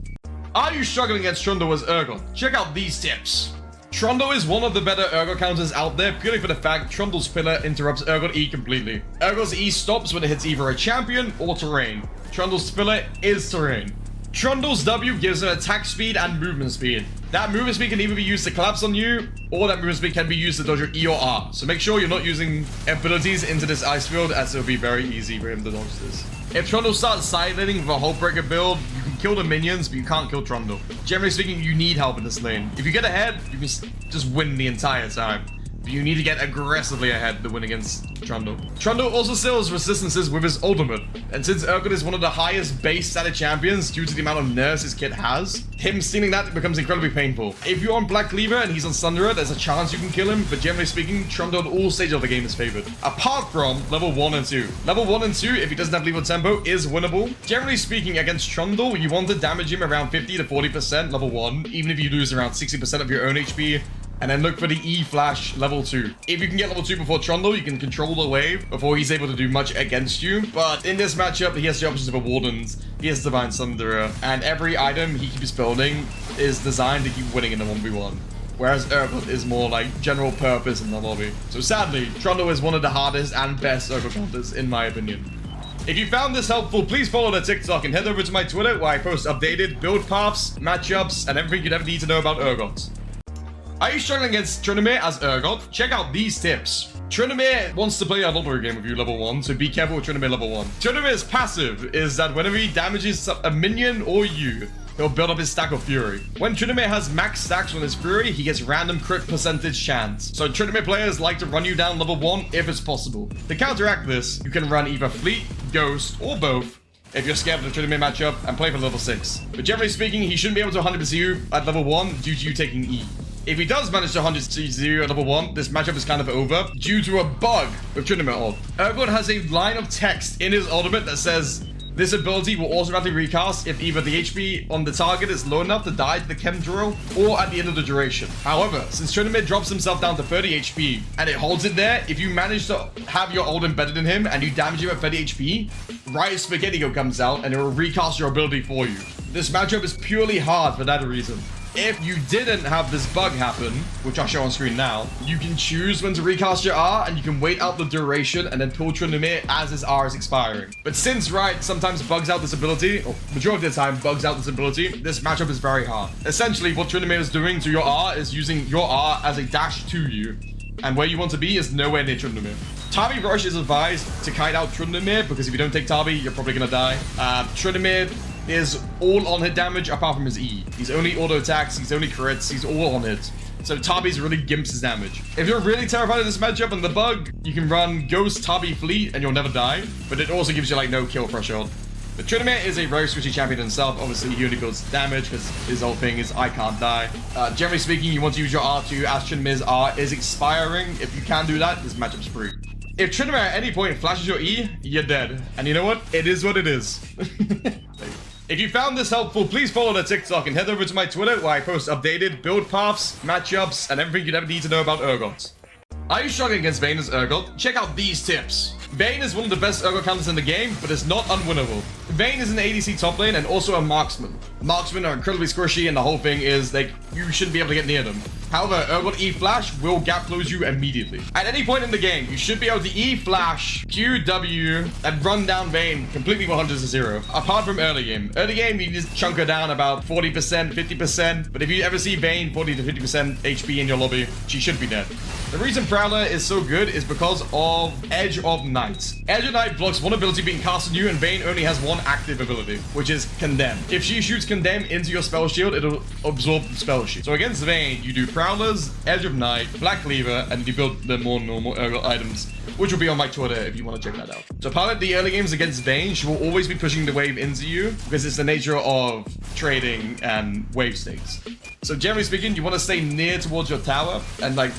Are you struggling against Trundle as Urgot? Check out these tips. Trundle is one of the better Urgot counters out there purely for the fact Trundle's pillar interrupts Urgot E completely. Urgot's E stops when it hits either a champion or terrain. Trundle's pillar is terrain. Trundle's W gives him attack speed and movement speed. That movement speed can either be used to collapse on you, or that movement speed can be used to dodge your E or R. So make sure you're not using abilities into this ice field, as it'll be very easy for him to dodge this. If Trundle starts side-laning with a Hullbreaker build, you can kill the minions, but you can't kill Trundle. Generally speaking, you need help in this lane. If you get ahead, you can just win the entire time. But you need to get aggressively ahead to win against Trundle. Trundle also steals resistances with his ultimate, and since Urgot is one of the highest base static champions due to the amount of nerfs his kit has, him stealing that becomes incredibly painful. If you're on Black Cleaver and he's on Sunderer, there's a chance you can kill him, but generally speaking, Trundle at all stages of the game is favored. Apart from level 1 and 2. Level 1 and 2, if he doesn't have lethal tempo, is winnable. Generally speaking, against Trundle, you want to damage him around 50 to 40% level 1, even if you lose around 60% of your own HP, and then look for the E flash level 2. If you can get level 2 before Trundle, you can control the wave before he's able to do much against you. But in this matchup, he has the options of a Wardens, he has Divine Sunderer, and every item he keeps building is designed to keep winning in the 1v1. Whereas Urgot is more like general purpose in the lobby. So sadly, Trundle is one of the hardest and best Urgot counters in my opinion. If you found this helpful, please follow the TikTok and head over to my Twitter where I post updated build paths, matchups, and everything you'd ever need to know about Urgot. Are you struggling against Tryndamere as Urgot? Check out these tips. Tryndamere wants to play a lottery game with you level 1, so be careful with Tryndamere level 1. Tryndamere's passive is that whenever he damages a minion or you, he'll build up his stack of Fury. When Tryndamere has max stacks on his Fury, he gets random crit percentage chance. So Tryndamere players like to run you down level 1 if it's possible. To counteract this, you can run either Fleet, Ghost, or both if you're scared of the Tryndamere matchup and play for level 6. But generally speaking, he shouldn't be able to 100% you at level 1 due to you taking E. If he does manage to 100% you at level 1, this matchup is kind of over due to a bug with Tryndamere ult. Urgot has a line of text in his ultimate that says, this ability will automatically recast if either the HP on the target is low enough to die to the chem drill or at the end of the duration. However, since Tryndamere drops himself down to 30 HP and it holds it there, if you manage to have your ult embedded in him and you damage him at 30 HP, Riot Spaghetti comes out and it will recast your ability for you. This matchup is purely hard for that reason. If you didn't have this bug happen, which I'll show on screen now, you can choose when to recast your R and you can wait out the duration and then pull Tryndamere as his R is expiring. But since Riot sometimes bugs out this ability, or majority of the time bugs out this ability, this matchup is very hard. Essentially, what Tryndamere is doing to your R is using your R as a dash to you. And where you want to be is nowhere near Tryndamere. Tabi Rush is advised to kite out Tryndamere because if you don't take Tabi, you're probably going to die. Tryndamere is all on hit damage apart from his E. He's only auto attacks, he's only crits, he's all on hit. So Tabi's really gimps his damage. If you're really terrified of this matchup and the bug, you can run Ghost, Tabi, Fleet, and you'll never die. But it also gives you like no kill threshold. But Tryndamere is a very switchy champion himself. Obviously, he only builds damage because his whole thing is I can't die. Generally speaking, you want to use your R2 as Tryndamere's R is expiring. If you can do that, this matchup's free. If Tryndamere at any point flashes your E, you're dead. And you know what? It is what it is. If you found this helpful, please follow the TikTok and head over to my Twitter where I post updated build paths, matchups, and everything you'd ever need to know about Urgot. Are you struggling against Vayne as Urgot? Check out these tips. Vayne is one of the best Urgot counters in the game, but it's not unwinnable. Vayne is an ADC top lane and also a marksman. Marksmen are incredibly squishy and the whole thing is like you shouldn't be able to get near them. However, Urgot E-Flash will gap close you immediately. At any point in the game, you should be able to E-Flash, QW, and run down Vayne completely 100-0. Apart from early game. Early game, you just chunk her down about 40%, 50%. But if you ever see Vayne 40 to 50% HP in your lobby, she should be dead. The reason Prowler is so good is because of Edge of Night. Edge of Night blocks one ability being cast on you, and Vayne only has one active ability, which is Condemn. If she shoots Condemn into your spell shield, it'll absorb the spell shield. So against Vayne, you do Prowlers, Edge of Night, Black Cleaver, and you build the more normal Urgot items, which will be on my Twitter if you want to check that out. To pilot the early games against Vayne, she will always be pushing the wave into you, because it's the nature of trading and wave stakes. So generally speaking, you want to stay near towards your tower, and like,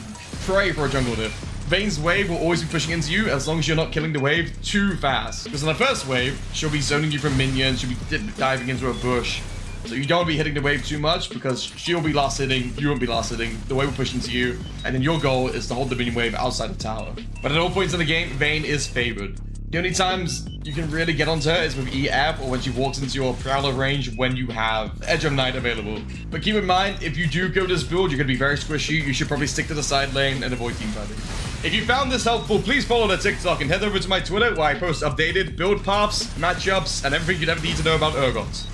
pray for a jungle diff. Vayne's wave will always be pushing into you as long as you're not killing the wave too fast. Because on the first wave, she'll be zoning you from minions, she'll be diving into a bush. So you don't want to be hitting the wave too much because she'll be last hitting, you won't be last hitting, the wave will push into you, and then your goal is to hold the minion wave outside the tower. But at all points in the game, Vayne is favored. The only times you can really get onto her is with EF or when she walks into your Prowler range when you have Edge of Night available. But keep in mind, if you do go this build, you're going to be very squishy. You should probably stick to the side lane and avoid teamfighting. If you found this helpful, please follow the TikTok and head over to my Twitter where I post updated build paths, matchups, and everything you'd ever need to know about Urgot.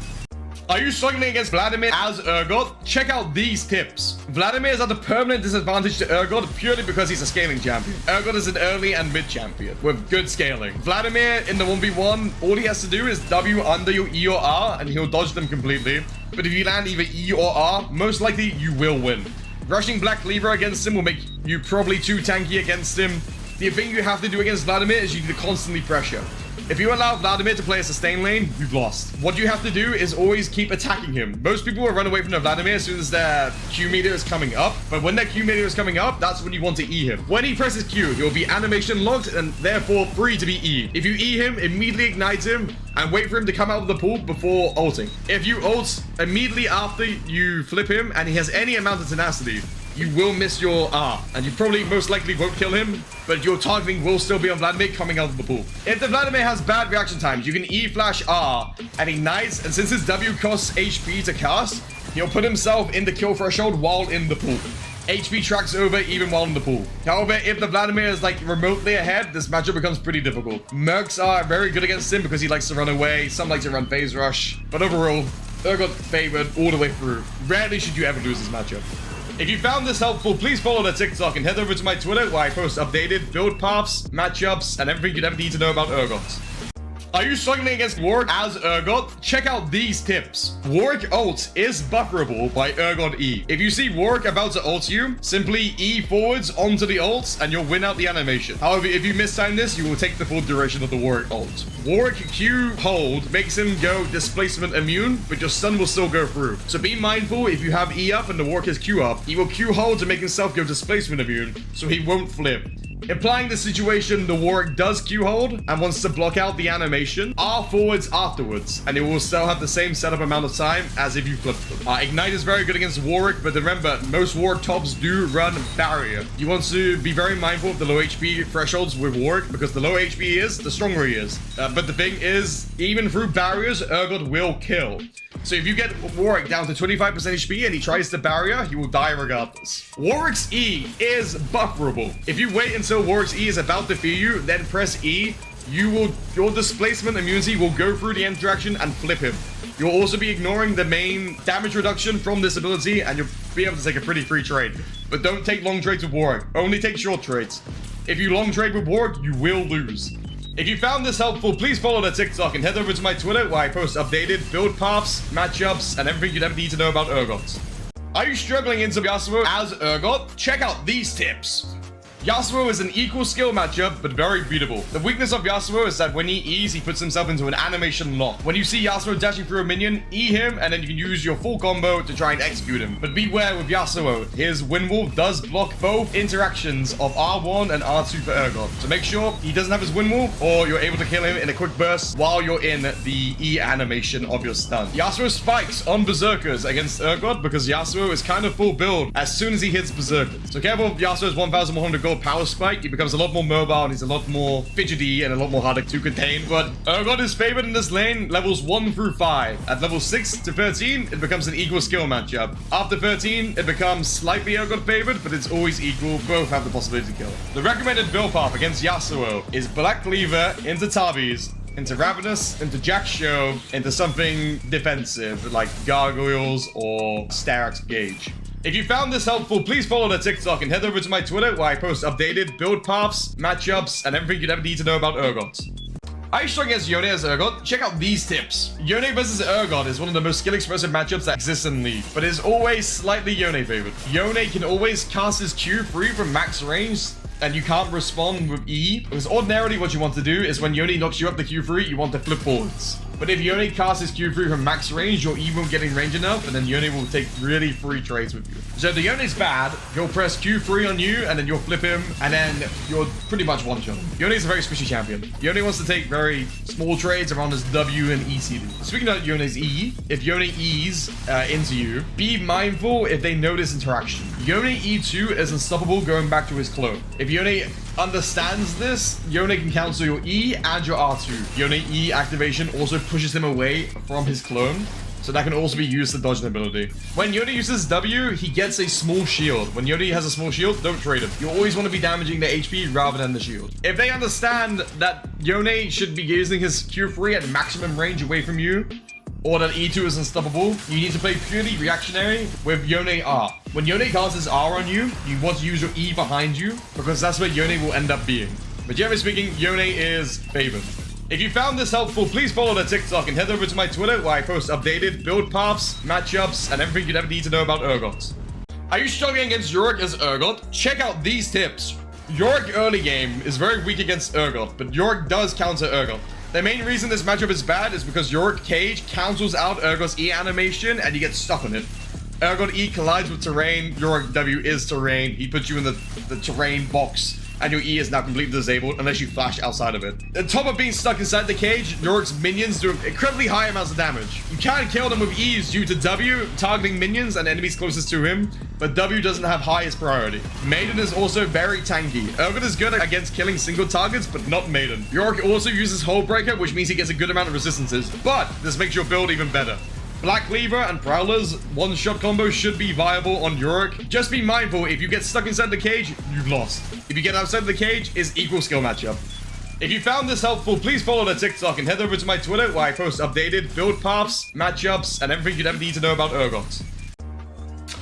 Are you struggling against Vladimir as Urgot? Check out these tips. Vladimir is at a permanent disadvantage to Urgot purely because he's a scaling champion. Urgot is an early and mid champion with good scaling. Vladimir in the 1v1, all he has to do is W under your E or R and he'll dodge them completely. But if you land either E or R, most likely you will win. Rushing Black Cleaver against him will make you probably too tanky against him. The thing you have to do against Vladimir is you need to constantly pressure. If you allow Vladimir to play a sustain lane, you've lost. What you have to do is always keep attacking him. Most people will run away from the Vladimir as soon as their Q meter is coming up. But when their Q meter is coming up, that's when you want to E him. When he presses Q, he'll be animation locked and therefore free to be E. If you E him, immediately ignite him and wait for him to come out of the pool before ulting. If you ult immediately after you flip him and he has any amount of tenacity, you will miss your R, and you probably most likely won't kill him, but your targeting will still be on Vladimir coming out of the pool. If the Vladimir has bad reaction times, you can E-Flash R and ignites, and since his W costs HP to cast, he'll put himself in the kill threshold while in the pool. HP tracks over even while in the pool. However, if the Vladimir is like remotely ahead, this matchup becomes pretty difficult. Mercs are very good against him because he likes to run away. Some like to run phase rush. But overall, Urgot favored all the way through. Rarely should you ever lose this matchup. If you found this helpful, please follow the TikTok and head over to my Twitter where I post updated build paths, matchups, and everything you'd ever need to know about Urgot. Are you struggling against Warwick as Urgot? Check out these tips. Warwick ult is bufferable by Urgot E. If you see Warwick about to ult you, simply E forwards onto the ult and you'll win out the animation. However, if you mistime this, you will take the full duration of the Warwick ult. Warwick Q hold makes him go displacement immune, but your stun will still go through. So be mindful if you have E up and the Warwick has Q up, he will Q hold to make himself go displacement immune, so he won't flip. Implying the situation, the Warwick does Q hold and wants to block out the animation, R forwards afterwards, and it will still have the same setup amount of time as if you flipped them. Ignite is very good against Warwick, but remember, most Warwick tops do run barrier. You want to be very mindful of the low HP thresholds with Warwick, because the low HP he is, the stronger he is. But the thing is, even through barriers, Urgot will kill. So if you get Warwick down to 25% HP and he tries to barrier, he will die regardless. Warwick's E is bufferable. If you wait until Warwick's E is about to fear you, then press E, your displacement immunity will go through the interaction and flip him. You'll also be ignoring the main damage reduction from this ability and you'll be able to take a pretty free trade. But don't take long trades with Warwick, only take short trades. If you long trade with Warwick, you will lose. If you found this helpful, please follow the TikTok and head over to my Twitter where I post updated build paths, matchups, and everything you'd ever need to know about Urgot. Are you struggling into Yasuo as Urgot? Check out these tips. Yasuo is an equal skill matchup, but very beatable. The weakness of Yasuo is that when he E's, he puts himself into an animation lock. When you see Yasuo dashing through a minion, E him, and then you can use your full combo to try and execute him. But beware with Yasuo, his wind wall does block both interactions of R1 and R2 for Urgot. So make sure he doesn't have his wind wall, or you're able to kill him in a quick burst while you're in the E animation of your stun. Yasuo spikes on Berserkers against Urgot because Yasuo is kind of full build as soon as he hits Berserkers. So careful with Yasuo's 1,100 gold power spike. He becomes a lot more mobile and he's a lot more fidgety and a lot more harder to contain. But Urgot is favored in this lane levels 1 through 5. At level 6 to 13, it becomes an equal skill matchup. After 13, it becomes slightly Urgot favored, but it's always equal. Both have the possibility to kill. The recommended build path against Yasuo is Black Cleaver into Tabis, into Ravenous, into Jack Show, into something defensive like Gargoyles or Starax Gauge. If you found this helpful, please follow the TikTok and head over to my Twitter where I post updated build paths, matchups, and everything you'd ever need to know about Urgot. Are you struggling against Yone as Urgot? Check out these tips. Yone versus Urgot is one of the most skill-expressive matchups that exists in the league, but is always slightly Yone favored. Yone can always cast his Q free from max range, and you can't respond with E, because ordinarily what you want to do is when Yone knocks you up the Q free, you want to flip forwards. But if Yone casts his Q free from max range, your E won't get in range enough, and then Yone will take really free trades with you. So if the Yone's bad, he'll press Q free on you, and then you'll flip him, and then you're pretty much one-shot. Yone is a very squishy champion. Yone wants to take very small trades around his W and E CD. Speaking of Yone's E, if Yone E's into you, be mindful if they know this interaction. Yone E2 is unstoppable going back to his clone. If Yone understands this, Yone can cancel your E and your R2. Yone E activation also pushes him away from his clone, so that can also be used to dodge an ability. When Yone uses W, he gets a small shield. When Yone has a small shield, don't trade him. You always want to be damaging the HP rather than the shield. If they understand that Yone should be using his Q3 at maximum range away from you, or that E2 is unstoppable, you need to play purely reactionary with Yone R. When Yone casts his R on you, you want to use your E behind you, because that's where Yone will end up being. But generally speaking, Yone is favored. If you found this helpful, please follow the TikTok and head over to my Twitter where I post updated build paths, matchups, and everything you'd ever need to know about Urgot. Are you struggling against Yorick as Urgot? Check out these tips. Yorick early game is very weak against Urgot, but Yorick does counter Urgot. The main reason this matchup is bad is because Yorick Cage cancels out Urgot's E animation and you get stuck on it. Urgot E collides with terrain, Yorick W is terrain, he puts you in the terrain box, and your E is now completely disabled unless you flash outside of it. On top of being stuck inside the cage, Yorick's minions do incredibly high amounts of damage. You can kill them with E's due to W, targeting minions and enemies closest to him, but W doesn't have highest priority. Maiden is also very tanky. Urgot is good against killing single targets, but not Maiden. Yorick also uses Hullbreaker, which means he gets a good amount of resistances, but this makes your build even better. Black Cleaver and Prowler's one-shot combo should be viable on Warwick. Just be mindful, if you get stuck inside the cage, you've lost. If you get outside the cage, it's equal skill matchup. If you found this helpful, please follow the TikTok and head over to my Twitter where I post updated build paths, matchups, and everything you'd ever need to know about Urgot.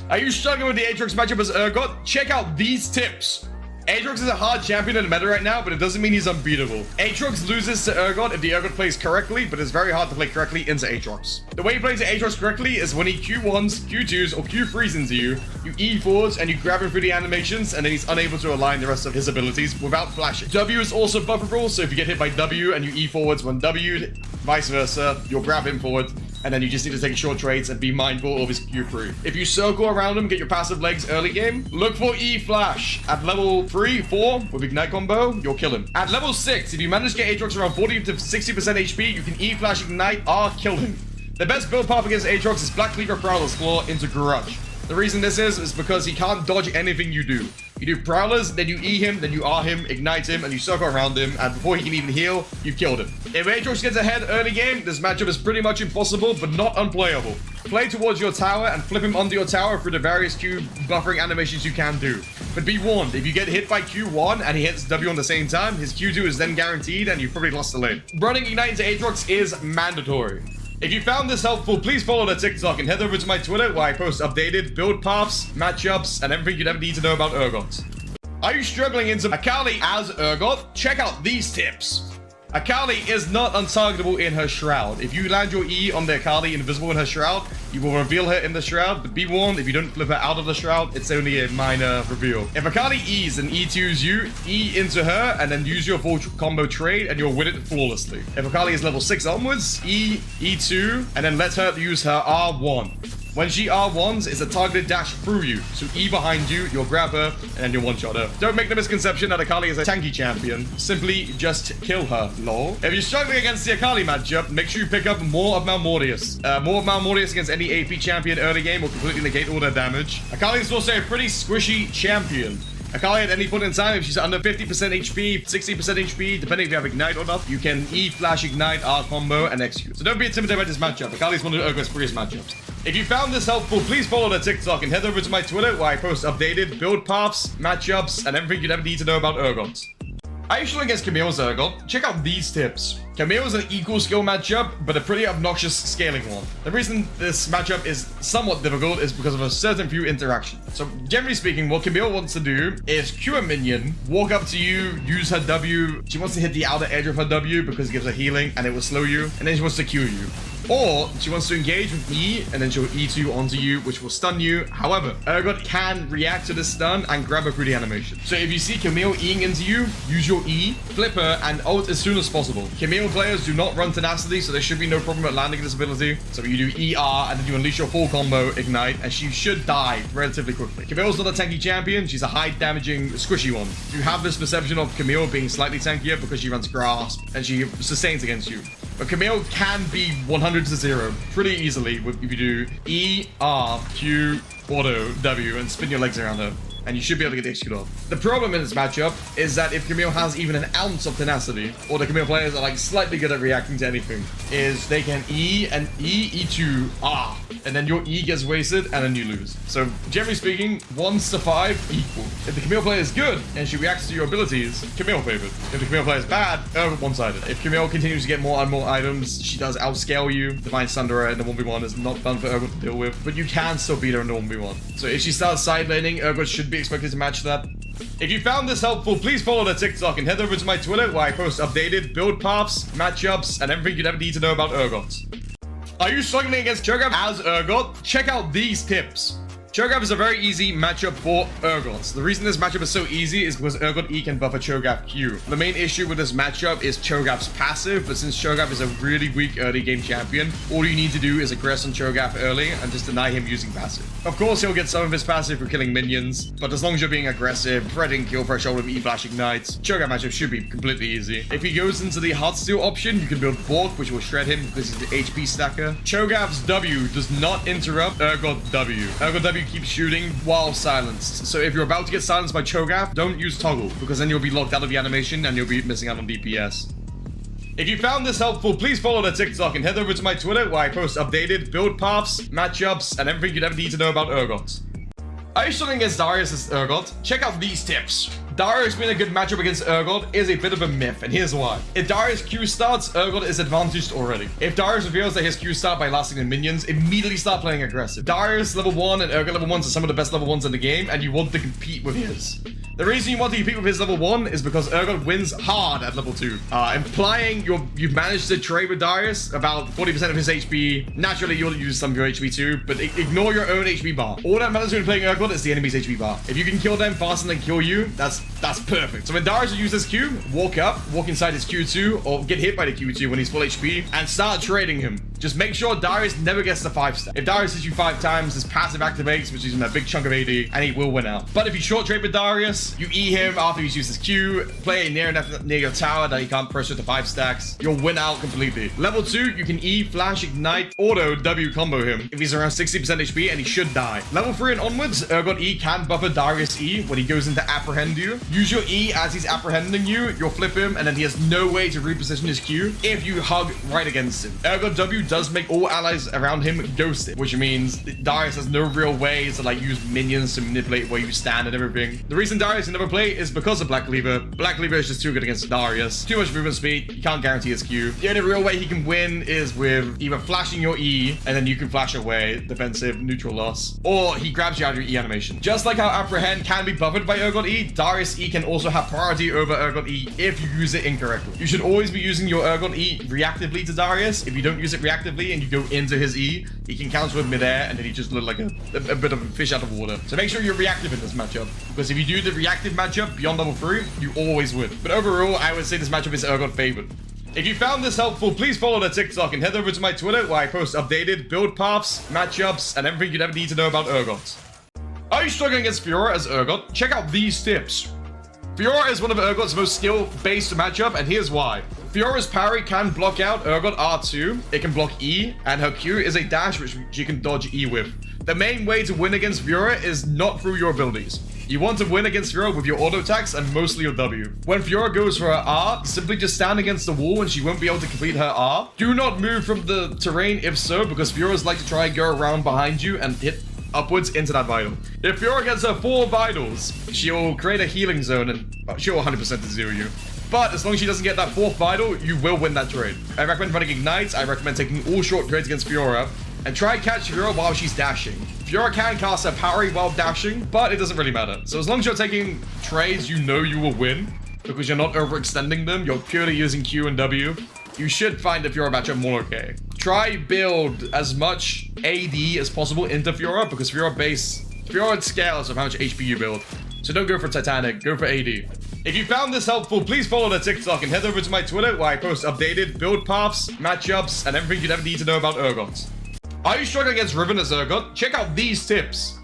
Are you struggling with the Aatrox matchup as Urgot? Check out these tips. Aatrox is a hard champion in the meta right now, but it doesn't mean he's unbeatable. Aatrox loses to Urgot if the Urgot plays correctly, but it's very hard to play correctly into Aatrox. The way he plays Aatrox correctly is when he Q1s, Q2s, or Q3s into you, you E forwards and you grab him through the animations, and then he's unable to align the rest of his abilities without flashing. W is also bufferable, so if you get hit by W and you E forwards when W'd, vice versa, you'll grab him forward, and then you just need to take short trades and be mindful of his Q3. If you circle around him, get your passive legs early game, look for E flash. At level 3, 4, with Ignite combo, you'll kill him. At level 6, if you manage to get Aatrox around 40 to 60% HP, you can E flash Ignite R, kill him. The best build path against Aatrox is Black Cleaver Prowler's Claw into Grudge. The reason this is because he can't dodge anything you do. You do Prowlers, then you E him, then you R him, Ignite him, and you circle around him, and before he can even heal, you've killed him. If Aatrox gets ahead early game, this matchup is pretty much impossible, but not unplayable. Play towards your tower and flip him onto your tower through the various Q buffering animations you can do. But be warned, if you get hit by Q1 and he hits W on the same time, his Q2 is then guaranteed, and you've probably lost the lane. Running Ignite into Aatrox is mandatory. If you found this helpful, please follow the TikTok and head over to my Twitter where I post updated build paths, matchups, and everything you'd ever need to know about Urgot. Are you struggling into Kayle as Urgot? Check out these tips. Kayle is not untargetable in her Shroud. If you land your E on the Kayle invisible in her Shroud, you will reveal her in the Shroud, but be warned, if you don't flip her out of the Shroud, it's only a minor reveal. If Kayle E's and E2s you, E into her, and then use your full combo trade, and you'll win it flawlessly. If Kayle is level 6 onwards, E, E2, and then let her use her R1. When she R1s, it's a targeted dash through you. So E behind you, you'll grab her, and then you'll one-shot her. Don't make the misconception that Kayle is a tanky champion. Simply just kill her, lol. If you're struggling against the Kayle matchup, make sure you pick up more of Malmortius. More of Malmortius against any AP champion early game will completely negate all their damage. Kayle is also a pretty squishy champion. Kayle at any point in time, if she's under 50% HP, 60% HP, depending if you have Ignite or not, you can E flash Ignite, R combo, and execute. So don't be intimidated by this matchup. Kayle is one of Urgot's previous matchups. If you found this helpful, please follow the TikTok and head over to my Twitter where I post updated build paths, matchups, and everything you'd ever need to know about Urgot. Are you struggling against Camille's Urgot? Check out these tips. Camille is an equal skill matchup, but a pretty obnoxious scaling one. The reason this matchup is somewhat difficult is because of a certain few interactions. So generally speaking, what Camille wants to do is Q a minion, walk up to you, use her W. She wants to hit the outer edge of her W because it gives her healing and it will slow you, and then she wants to Q you. Or she wants to engage with E, and then she'll E2 onto you, which will stun you. However, Urgot can react to the stun and grab her through the animation. So if you see Camille Eing into you, use your E, flip her, and ult as soon as possible. Camille players do not run tenacity, so there should be no problem at landing this ability. So you do ER, and then you unleash your full combo, Ignite, and she should die relatively quickly. Camille's not a tanky champion, she's a high damaging, squishy one. You have this perception of Camille being slightly tankier because she runs Grasp, and she sustains against you. But Camille can be 100 to 0 pretty easily if you do E, R, Q, auto, W, and spin your legs around her. And you should be able to get the execute off. The problem in this matchup is that if Camille has even an ounce of tenacity, or the Camille players are like slightly good at reacting to anything, is they can E and E, E2, R, and then your E gets wasted and then you lose. So generally speaking, 1s to 5 equal. If the Camille player is good and she reacts to your abilities, Camille favored. If the Camille player is bad, one-sided. If Camille continues to get more and more items, she does outscale you. Divine Sunderer in the 1v1 is not fun for Urgot to deal with, but you can still beat her in the 1v1. So if she starts side laning, Urgot should be expected to match that. If you found this helpful, please follow the TikTok and head over to my Twitter where I post updated build paths, matchups, and everything you'd ever need to know about Urgot. Are you struggling against Cho'gath as Urgot? Check out these tips. Cho'gath is a very easy matchup for Urgot. The reason this matchup is so easy is because Urgot E can buffer Cho'gath Q. The main issue with this matchup is Cho'gath's passive, but since Cho'gath is a really weak early game champion, all you need to do is aggress on Cho'gath early and just deny him using passive. Of course, he'll get some of his passive for killing minions, but as long as you're being aggressive, threading kill threshold with E-Flash Ignites, Cho'gath matchup should be completely easy. If he goes into the Heartsteel option, you can build Bork, which will shred him because he's the HP stacker. Cho'gath's W does not interrupt Urgot W. Urgot W keeps shooting while silenced. So if you're about to get silenced by Cho'gath, don't use toggle, because then you'll be locked out of the animation and you'll be missing out on DPS. If you found this helpful, please follow the TikTok and head over to my Twitter where I post updated build paths, matchups, and everything you'd ever need to know about Urgot. Are you struggling against Darius as Urgot? Check out these tips. Darius being a good matchup against Urgot is a bit of a myth, and here's why. If Darius Q starts, Urgot is advantaged already. If Darius reveals that his Q start by lasting the minions, immediately start playing aggressive. Darius level 1 and Urgot level 1s are some of the best level 1s in the game, and you want to compete with his. The reason you want to compete with his level 1 is because Urgot wins hard at level 2, implying you've managed to trade with Darius about 40% of his HP. Naturally, you'll use some of your HP too, but ignore your own HP bar. All that matters when playing Urgot is the enemy's HP bar. If you can kill them faster than kill you, that's perfect. So when Darius will use this Q, walk inside his Q2, or get hit by the Q2 when he's full HP, and start trading him. Just make sure Darius never gets the 5-step. If Darius hits you 5 times, his passive activates, which is in a big chunk of AD, and he will win out. But if you short trade with Darius, you E him after he's used his Q, play near your tower that he can't pressure to 5 stacks, you'll win out completely. Level 2, you can E, flash, ignite, auto, W combo him if he's around 60% HP, and he should die. Level 3 and onwards, Urgot E can buffer Darius E when he goes into apprehend you. Use your E as he's apprehending you, you'll flip him, and then he has no way to reposition his Q if you hug right against him. Urgot W does make all allies around him ghosted, which means Darius has no real way to like use minions to manipulate where you stand and everything. The reason Darius can never play is because of Black Cleaver. Black Cleaver is just too good against Darius. Too much movement speed, you can't guarantee his Q. The only real way he can win is with either flashing your E, and then you can flash away, defensive, neutral loss, or he grabs you out of your E animation. Just like how apprehend can be buffered by Urgot E, Darius E can also have priority over Urgot E if you use it incorrectly. You should always be using your Urgot E reactively to Darius. If you don't use it reactively and you go into his E, he can counter with midair, and then he just look like a bit of a fish out of water. So make sure you're reactive in this matchup, because if you do the reactive matchup beyond level 3, you always win. But overall, I would say this matchup is Urgot favored. If you found this helpful, please follow the TikTok and head over to my Twitter where I post updated build paths, matchups, and everything you'd ever need to know about Urgot. Are you struggling against Fiora as Urgot? Check out these tips. Fiora is one of Urgot's most skill-based matchup, and here's why. Fiora's parry can block out Urgot R2, it can block E, and her Q is a dash which she can dodge E with. The main way to win against Fiora is not through your abilities. You want to win against Fiora with your auto attacks and mostly your W. When Fiora goes for her R, simply just stand against the wall and she won't be able to complete her R. Do not move from the terrain if so, because Fiora's like to try and go around behind you and hit upwards into that vital. If Fiora gets her 4 vitals, she'll create a healing zone and she'll 100% to zero you. But as long as she doesn't get that 4th vital, you will win that trade. I recommend running ignites. I recommend taking all short trades against Fiora and try and catch Fiora while she's dashing. Fiora can cast her parry while dashing, but it doesn't really matter. So as long as you're taking trades, you know you will win because you're not overextending them. You're purely using Q and W. You should find the Fiora matchup more okay. Try build as much AD as possible into Fiora because Fiora scales of how much HP you build. So don't go for Titanic, go for AD. If you found this helpful, please follow the TikTok and head over to my Twitter where I post updated build paths, matchups, and everything you'd ever need to know about Urgot. Are you struggling against Riven as Urgot? Check out these tips.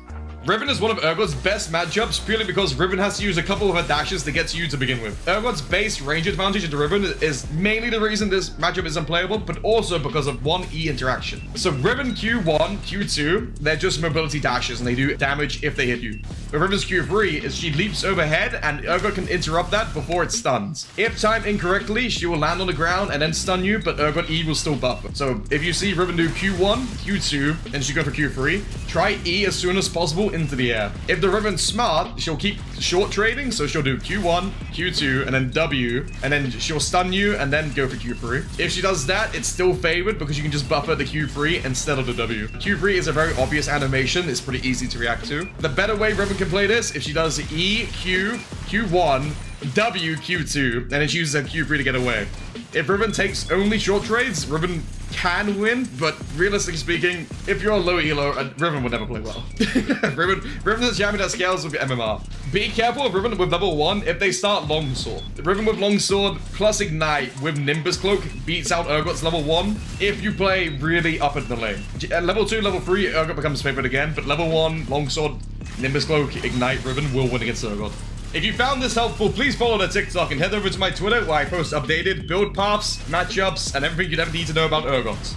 Riven is one of Urgot's best matchups purely because Riven has to use a couple of her dashes to get to you to begin with. Urgot's base range advantage into Riven is mainly the reason this matchup is unplayable, but also because of 1E interaction. So Riven Q1, Q2, they're just mobility dashes and they do damage if they hit you. But Riven's Q3 is she leaps overhead and Urgot can interrupt that before it stuns. If timed incorrectly, she will land on the ground and then stun you, but Urgot E will still buffer. So if you see Riven do Q1, Q2, and she go for Q3, try E as soon as possible into the air. If the Riven's smart, she'll keep short trading, so she'll do Q1, Q2, and then W, and then she'll stun you and then go for Q3. If she does that, it's still favored because you can just buffer the Q3 instead of the W. Q3 is a very obvious animation, it's pretty easy to react to. The better way Riven can play this, if she does E, Q, Q1, W, Q2, and then she uses her Q3 to get away. If Riven takes only short trades, Riven can win, but realistically speaking, if you're a low elo, Riven would never play well. Riven is a champion that scales with MMR. Be careful of Riven with level 1 if they start Longsword. Riven with Longsword plus Ignite with Nimbus Cloak beats out Urgot's level 1 if you play really up in the lane. At level 2, level 3, Urgot becomes favorite again, but level 1, Longsword, Nimbus Cloak, Ignite, Riven will win against Urgot. If you found this helpful, please follow the TikTok and head over to my Twitter where I post updated build paths, matchups, and everything you'd ever need to know about Urgot.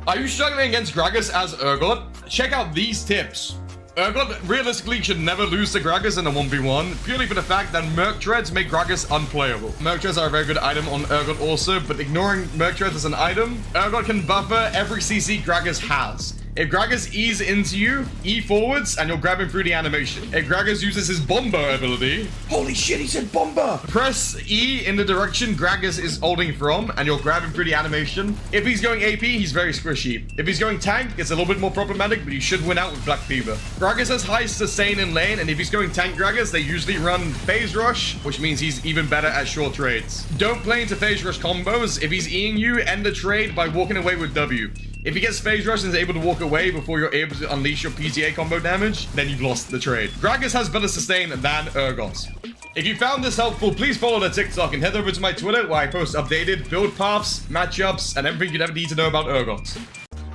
Are you struggling against Gragas as Urgot? Check out these tips. Urgot realistically should never lose to Gragas in a 1v1, purely for the fact that Merc Treads make Gragas unplayable. Merc Treads are a very good item on Urgot also, but ignoring Merc Treads as an item, Urgot can buffer every CC Gragas has. If Gragas E's into you, E forwards, and you'll grab him through the animation. If Gragas uses his Bomber ability, holy shit, he said Bomber! Press E in the direction Gragas is holding from, and you'll grab him through the animation. If he's going AP, he's very squishy. If he's going tank, it's a little bit more problematic, but you should win out with Black Fever. Gragas has high sustain in lane, and if he's going tank Gragas, they usually run Phase Rush, which means he's even better at short trades. Don't play into Phase Rush combos. If he's E'ing you, end the trade by walking away with W. If he gets Phase Rush and is able to walk away before you're able to unleash your PTA combo damage, then you've lost the trade. Gragas has better sustain than Urgot. If you found this helpful, please follow the TikTok and head over to my Twitter where I post updated build paths, matchups, and everything you'd ever need to know about Urgot.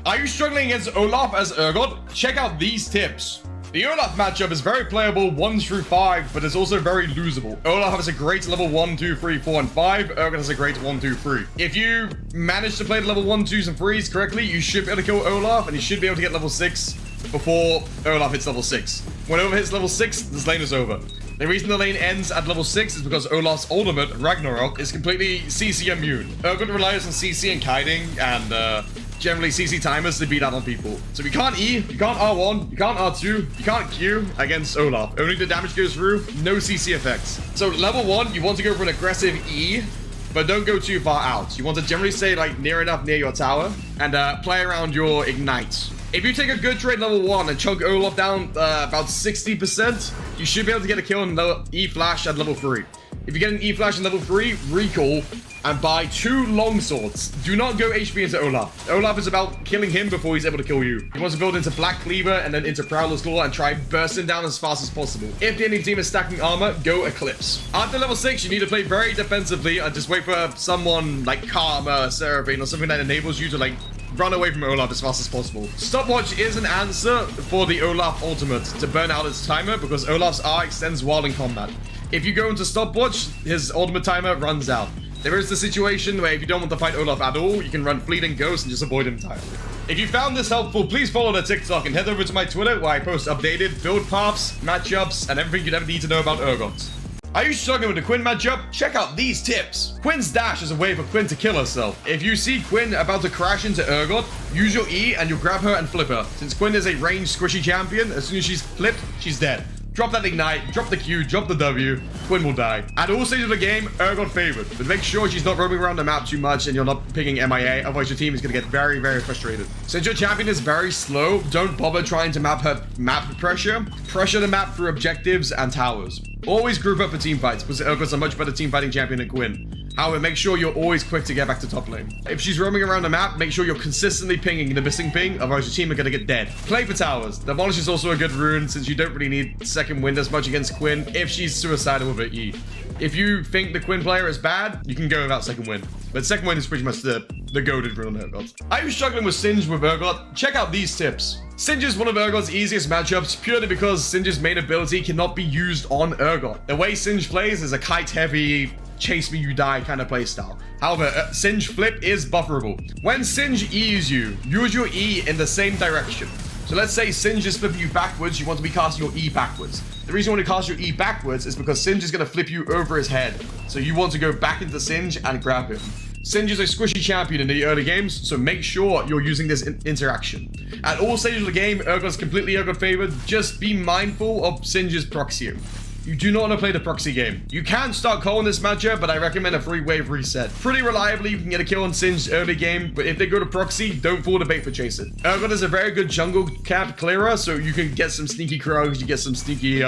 Are you struggling against Olaf as Urgot? Check out these tips. The Olaf matchup is very playable 1 through 5, but it's also very losable. Olaf has a great level 1, 2, 3, 4, and 5. Urgot has a great 1, 2, 3. If you manage to play the level 1, 2s, and 3s correctly, you should be able to kill Olaf, and you should be able to get level 6 before Olaf hits level 6. When Olaf hits level 6, this lane is over. The reason the lane ends at level 6 is because Olaf's ultimate, Ragnarok, is completely CC immune. Urgot relies on CC and kiting, and generally CC timers to beat out on people. So you can't E, you can't R1, you can't R2, you can't Q against Olaf. Only the damage goes through, no CC effects. So level 1, you want to go for an aggressive E, but don't go too far out. You want to generally stay like near enough near your tower and play around your ignites. If you take a good trade level 1 and chunk Olaf down about 60%, you should be able to get a kill in E flash at level 3. If you get an E flash in level 3, recall and buy 2 longswords. Do not go HP into Olaf. Olaf is about killing him before he's able to kill you. He wants to build into Black Cleaver and then into Prowler's Claw and try bursting down as fast as possible. If the enemy team is stacking armor, go Eclipse. After level 6, you need to play very defensively and just wait for someone like Karma, Seraphine, or something that enables you to like run away from Olaf as fast as possible. Stopwatch is an answer for the Olaf ultimate to burn out its timer because Olaf's R extends while in combat. If you go into Stopwatch, his ultimate timer runs out. There is the situation where if you don't want to fight Olaf at all, you can run Fleeting Ghost and just avoid him entirely. If you found this helpful, please follow the TikTok and head over to my Twitter where I post updated build paths, matchups, and everything you'd ever need to know about Urgot. Are you struggling with the Quinn matchup? Check out these tips. Quinn's dash is a way for Quinn to kill herself. If you see Quinn about to crash into Urgot, use your E and you'll grab her and flip her. Since Quinn is a ranged squishy champion, as soon as she's flipped, she's dead. Drop that ignite, drop the Q, drop the W, Quinn will die. At all stages of the game, Urgot favored, but make sure she's not roaming around the map too much and you're not picking MIA, otherwise your team is going to get very, very frustrated. Since your champion is very slow, don't bother trying to map her map pressure. Pressure the map through objectives and towers. Always group up for team fights, because Urgot's a much better team fighting champion than Quinn. However, make sure you're always quick to get back to top lane. If she's roaming around the map, make sure you're consistently pinging the missing ping, otherwise your team are going to get dead. Play for towers. Demolish is also a good rune, since you don't really need second wind as much against Quinn if she's suicidal with her E. If you think the Quinn player is bad, you can go without second wind. But second wind is pretty much the goated rune on Urgot. Are you struggling with Singe with Urgot? Check out these tips. Singe is one of Urgot's easiest matchups purely because Singe's main ability cannot be used on Urgot. The way Singe plays is a kite-heavy, chase me you die kind of playstyle. However, Singe flip is bufferable. When Singe E's you, use your E in the same direction. So let's say Singe is flipping you backwards, you want to be casting your E backwards. The reason you want to cast your E backwards is because Singe is going to flip you over his head. So you want to go back into Singe and grab him. Singe is a squishy champion in the early games, so make sure you're using this interaction. At all stages of the game, Urgot's completely Urgot favored. Just be mindful of Singe's proxy. You do not want to play the proxy game. You can start calling this matchup, but I recommend a 3-wave reset. Pretty reliably, you can get a kill on Singe early game, but if they go to proxy, don't fall to bait for Chase It. Urgot is a very good jungle cap clearer, so you can get some sneaky Krogs, you get some sneaky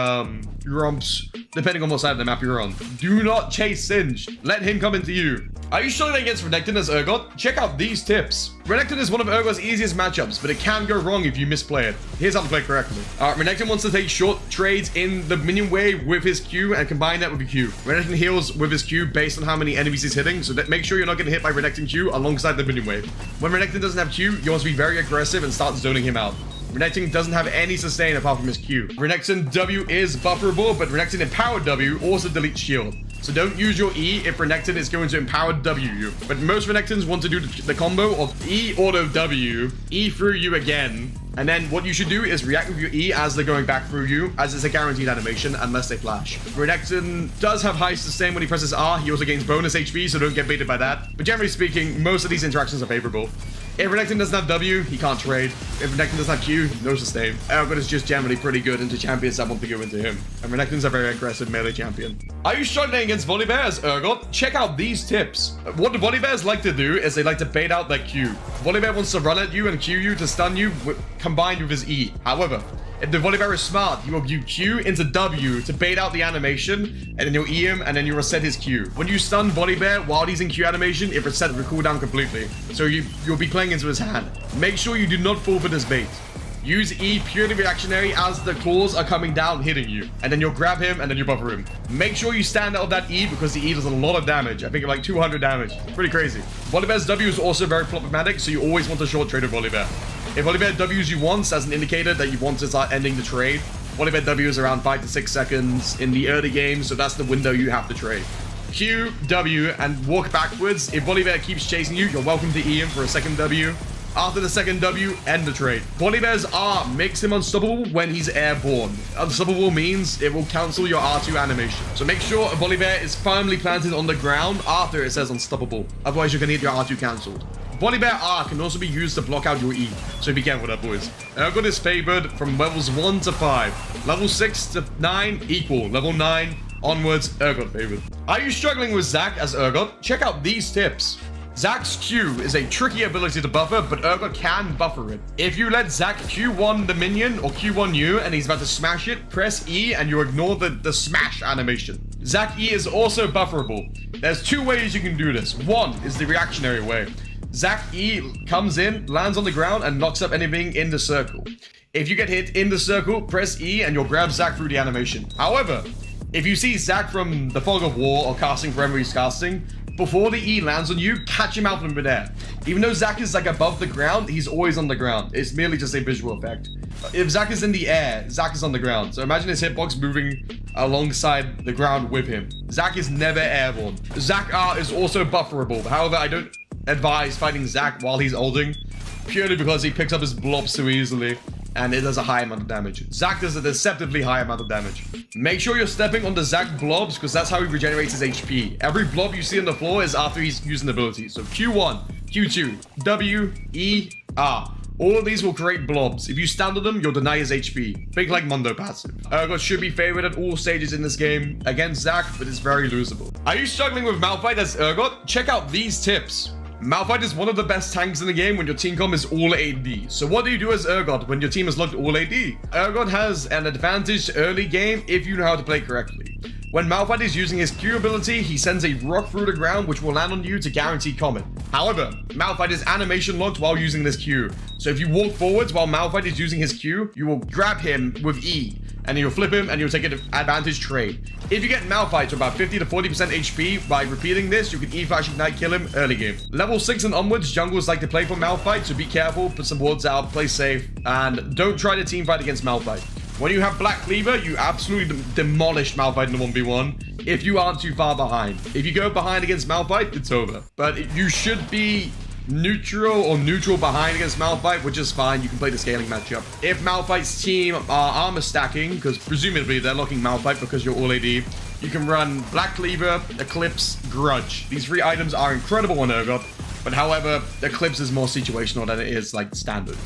Rumps, depending on what side of the map you're on. Do not chase Singe. Let him come into you. Are you struggling against Renekton as Urgot? Check out these tips. Renekton is one of Urgot's easiest matchups, but it can go wrong if you misplay it. Here's how to play correctly. Renekton wants to take short trades in the minion wave with his Q and combine that with your Q. Renekton heals with his Q based on how many enemies he's hitting, so that make sure you're not getting hit by Renekton Q alongside the minion wave. When Renekton doesn't have Q, you want to be very aggressive and start zoning him out. Renekton doesn't have any sustain apart from his Q. Renekton W is bufferable, but Renekton Empowered W also deletes shield. So don't use your E if Renekton is going to Empowered W you. But most Renektons want to do the combo of E auto W, E through you again, And then what you should do is react with your E as they're going back through you, as it's a guaranteed animation unless they flash. Renekton does have high sustain when he presses R. He also gains bonus HP, so don't get baited by that. But generally speaking, most of these interactions are favorable. If Renekton doesn't have W, he can't trade. If Renekton doesn't have Q, no sustain. Urgot is just generally pretty good into champions that want to go into him. And Renekton's a very aggressive melee champion. Are you struggling against Volibear as Urgot? Check out these tips. What the Volibears like to do is they like to bait out their Q. Volibear wants to run at you and Q you to stun you combined with his E. However, if the Volibear is smart, he will view Q into W to bait out the animation, and then you'll E him, and then you reset his Q. When you stun Volibear while he's in Q animation, it resets the cooldown completely. So you'll be playing into his hand. Make sure you do not fall for this bait. Use E purely reactionary as the claws are coming down hitting you. And then you'll grab him and then you buffer him. Make sure you stand out of that E because the E does a lot of damage. I think like 200 damage. Pretty crazy. Volibear's W is also very problematic, so you always want to short trade with Volibear. If Volibear W's you once as an indicator that you want to start ending the trade, Volibear W is around 5 to 6 seconds in the early game, so that's the window you have to trade. Q, W, and walk backwards. If Volibear keeps chasing you, you're welcome to E him for a second W. After the second W, end the trade. Volibear's R makes him unstoppable when he's airborne. Unstoppable means it will cancel your R2 animation. So make sure a Volibear is firmly planted on the ground after it says unstoppable. Otherwise, you're going to get your R2 cancelled. Volibear R can also be used to block out your E, so be careful with that, boys. Urgot is favored from levels 1 to 5. Level 6 to 9, equal. Level 9 onwards, Urgot favored. Are you struggling with Zac as Urgot? Check out these tips. Zac's Q is a tricky ability to buffer, but Urgot can buffer it. If you let Zac Q1 the minion or Q1 you and he's about to smash it, press E and you ignore the smash animation. Zac E is also bufferable. There's 2 ways you can do this. One is the reactionary way. Zac E comes in, lands on the ground, and knocks up anything in the circle. If you get hit in the circle, press E and you'll grab Zac through the animation. However, if you see Zac from the Fog of War or casting forever he's casting, before the E lands on you, catch him out from midair. Even though Zac is like above the ground, he's always on the ground. It's merely just a visual effect. If Zac is in the air, Zac is on the ground. So imagine his hitbox moving alongside the ground with him. Zac is never airborne. Zac R is also bufferable. However, I don't advise fighting Zac while he's ulting, purely because he picks up his blobs so easily and it does a high amount of damage. Zac does a deceptively high amount of damage. Make sure you're stepping on the Zac blobs because that's how he regenerates his HP. Every blob you see on the floor is after he's using the ability. So Q1, Q2, W, E, R. All of these will create blobs. If you stand on them, you'll deny his HP. Think like Mundo passive. Urgot should be favored at all stages in this game against Zac, but it's very losable. Are you struggling with Malphite as Urgot? Check out these tips. Malphite is one of the best tanks in the game when your team comp is all AD. So what do you do as Urgot when your team is locked all AD? Urgot has an advantage early game if you know how to play correctly. When Malphite is using his Q ability, he sends a rock through the ground which will land on you to guarantee comment. However, Malphite is animation locked while using this Q. So if you walk forwards while Malphite is using his Q, you will grab him with E. And you'll flip him and you'll take an advantage trade. If you get Malphite to about 50 to 40% HP by repeating this, you can E-Flash Ignite kill him early game. Level 6 and onwards, jungles like to play for Malphite, so be careful, put some wards out, play safe, and don't try to team fight against Malphite. When you have Black Cleaver, you absolutely demolish Malphite in the 1v1 if you aren't too far behind. If you go behind against Malphite, it's over. But you should be neutral behind against Malphite, which is fine. You can play the scaling matchup. If Malphite's team are armor stacking, because presumably they're locking Malphite because you're all AD, you can run Black Cleaver, Eclipse, Grudge. These 3 items are incredible on Urgot, but however, Eclipse is more situational than it is like standard.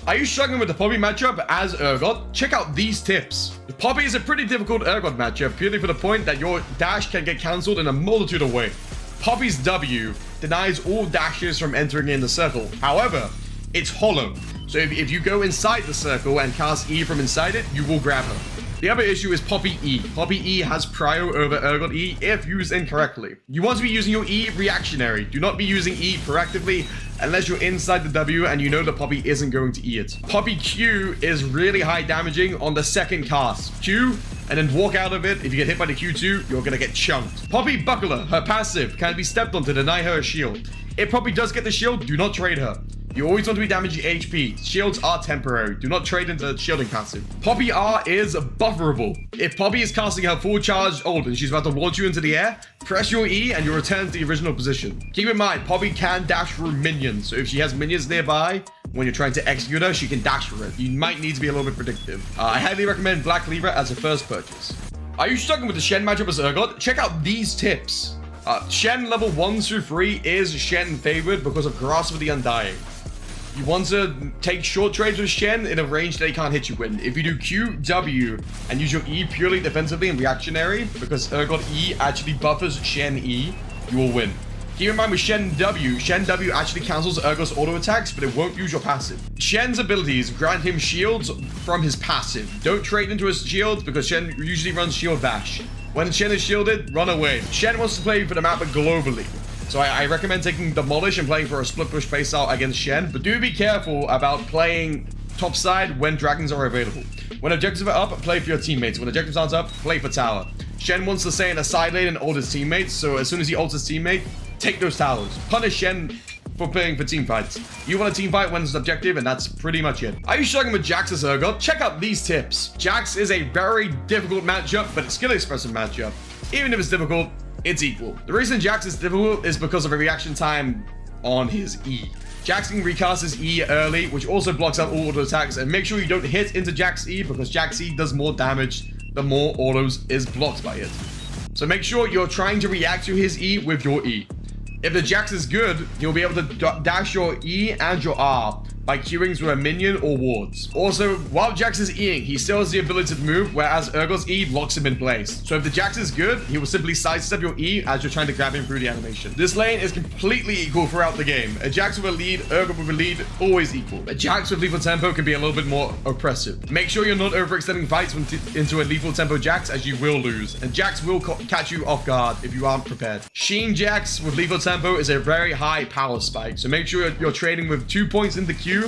Are you struggling with the Poppy matchup as Urgot? Check out these tips. The Poppy is a pretty difficult Urgot matchup, purely for the point that your dash can get cancelled in a multitude of ways. Poppy's W denies all dashes from entering in the circle. However, it's hollow. So if you go inside the circle and cast E from inside it, you will grab her. The other issue is Poppy E. Poppy E has prio over Urgot E if used incorrectly. You want to be using your E reactionary. Do not be using E proactively unless you're inside the W and you know that Poppy isn't going to E it. Poppy Q is really high damaging on the second cast. Q, and then walk out of it. If you get hit by the Q2, you're gonna get chunked. Poppy Buckler, her passive, can be stepped on to deny her a shield. If Poppy does get the shield, do not trade her. You always want to be damaging HP. Shields are temporary. Do not trade into shielding passive. Poppy R is bufferable. If Poppy is casting her full charge ult and she's about to launch you into the air, press your E and you return to the original position. Keep in mind, Poppy can dash through minions. So if she has minions nearby, when you're trying to execute her, she can dash for it. You might need to be a little bit predictive. I highly recommend Black Cleaver as a first purchase. Are you struggling with the Shen matchup as Urgot? Check out these tips. Shen level 1 through 3 is Shen favored because of Grasp of the Undying. You want to take short trades with Shen in a range that he can't hit you in. If you do Q, W, and use your E purely defensively and reactionary, because Urgot E actually buffers Shen E, you will win. Keep in mind with Shen W actually cancels Urgot's auto attacks, but it won't use your passive. Shen's abilities grant him shields from his passive. Don't trade into his shields because Shen usually runs shield bash. When Shen is shielded, run away. Shen wants to play for the map globally. So I recommend taking Demolish and playing for a split push playstyle against Shen, but do be careful about playing topside when dragons are available. When objectives are up, play for your teammates. When objectives aren't up, play for tower. Shen wants to stay in a side lane and ult his teammates, so as soon as he ults his teammate, take those towers. Punish Shen for playing for team fights. You want a team fight when it's objective, and that's pretty much it. Are you struggling with Jayce as Urgot? Check out these tips. Jayce is a very difficult matchup, but it's skill expressive matchup. Even if it's difficult, it's equal. The reason Jayce is difficult is because of a reaction time on his E. Jayce can recast his E early, which also blocks out all auto attacks, and make sure you don't hit into Jayce E because Jayce E does more damage the more autos is blocked by it. So make sure you're trying to react to his E with your E. If the Jayce is good, you'll be able to dash your E and your R by queuing through a minion or wards. Also, while Jayce is Eing, he still has the ability to move, whereas Urgot's E locks him in place. So if the Jayce is good, he will simply sidestep your E as you're trying to grab him through the animation. This lane is completely equal throughout the game. A Jayce with a lead, Urgot with a lead, always equal. A Jayce with lethal tempo can be a little bit more oppressive. Make sure you're not overextending fights into a lethal tempo Jayce, as you will lose. And Jayce will catch you off guard if you aren't prepared. Sheen Jayce with lethal tempo is a very high power spike, so make sure you're trading with 2 points in the queue.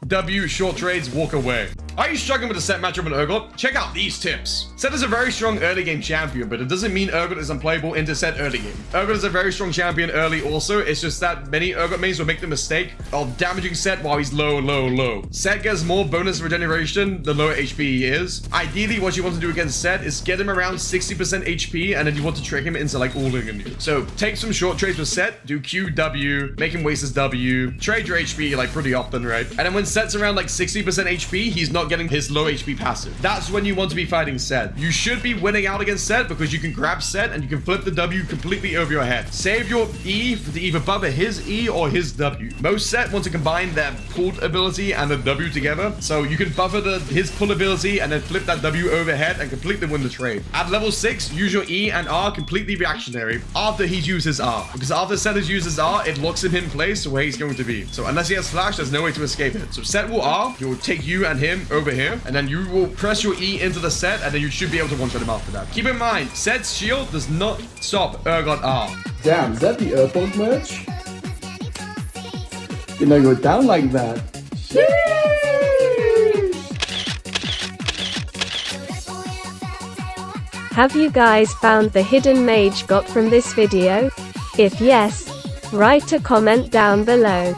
W, short trades, walk away. Are you struggling with a set matchup on Urgot? Check out these tips. Set is a very strong early game champion, but it doesn't mean Urgot is unplayable into set early game. Urgot is a very strong champion early also. It's just that many Urgot mains will make the mistake of damaging Set while he's low. Set gets more bonus regeneration the lower HP he is. Ideally, what you want to do against Set is get him around 60% HP, and then you want to trick him into like ulting on you. So take some short trades with Set, do Q, W, make him waste his W, trade your HP like pretty often, right? And then when Set's around like 60% HP, he's not getting his low HP passive. That's when you want to be fighting Set. You should be winning out against Set because you can grab Set and you can flip the W completely over your head. Save your E to either buffer his E or his W. Most Set want to combine their pulled ability and the W together, so you can buffer his pull ability and then flip that W overhead and completely win the trade. At level 6, use your E and R completely reactionary after he's used his R, because after Set has used his R, it locks him in place where he's going to be. So unless he has Flash, there's no way to escape it. So Set will R, he will take you and him over here, and then you will press your E into the Set, and then you should be able to one-shot him after that. Keep in mind, Set's shield does not stop Urgot R. Damn, is that the Urgot merch? Did not go down like that. Have you guys found the hidden mage got from this video? If yes, write a comment down below.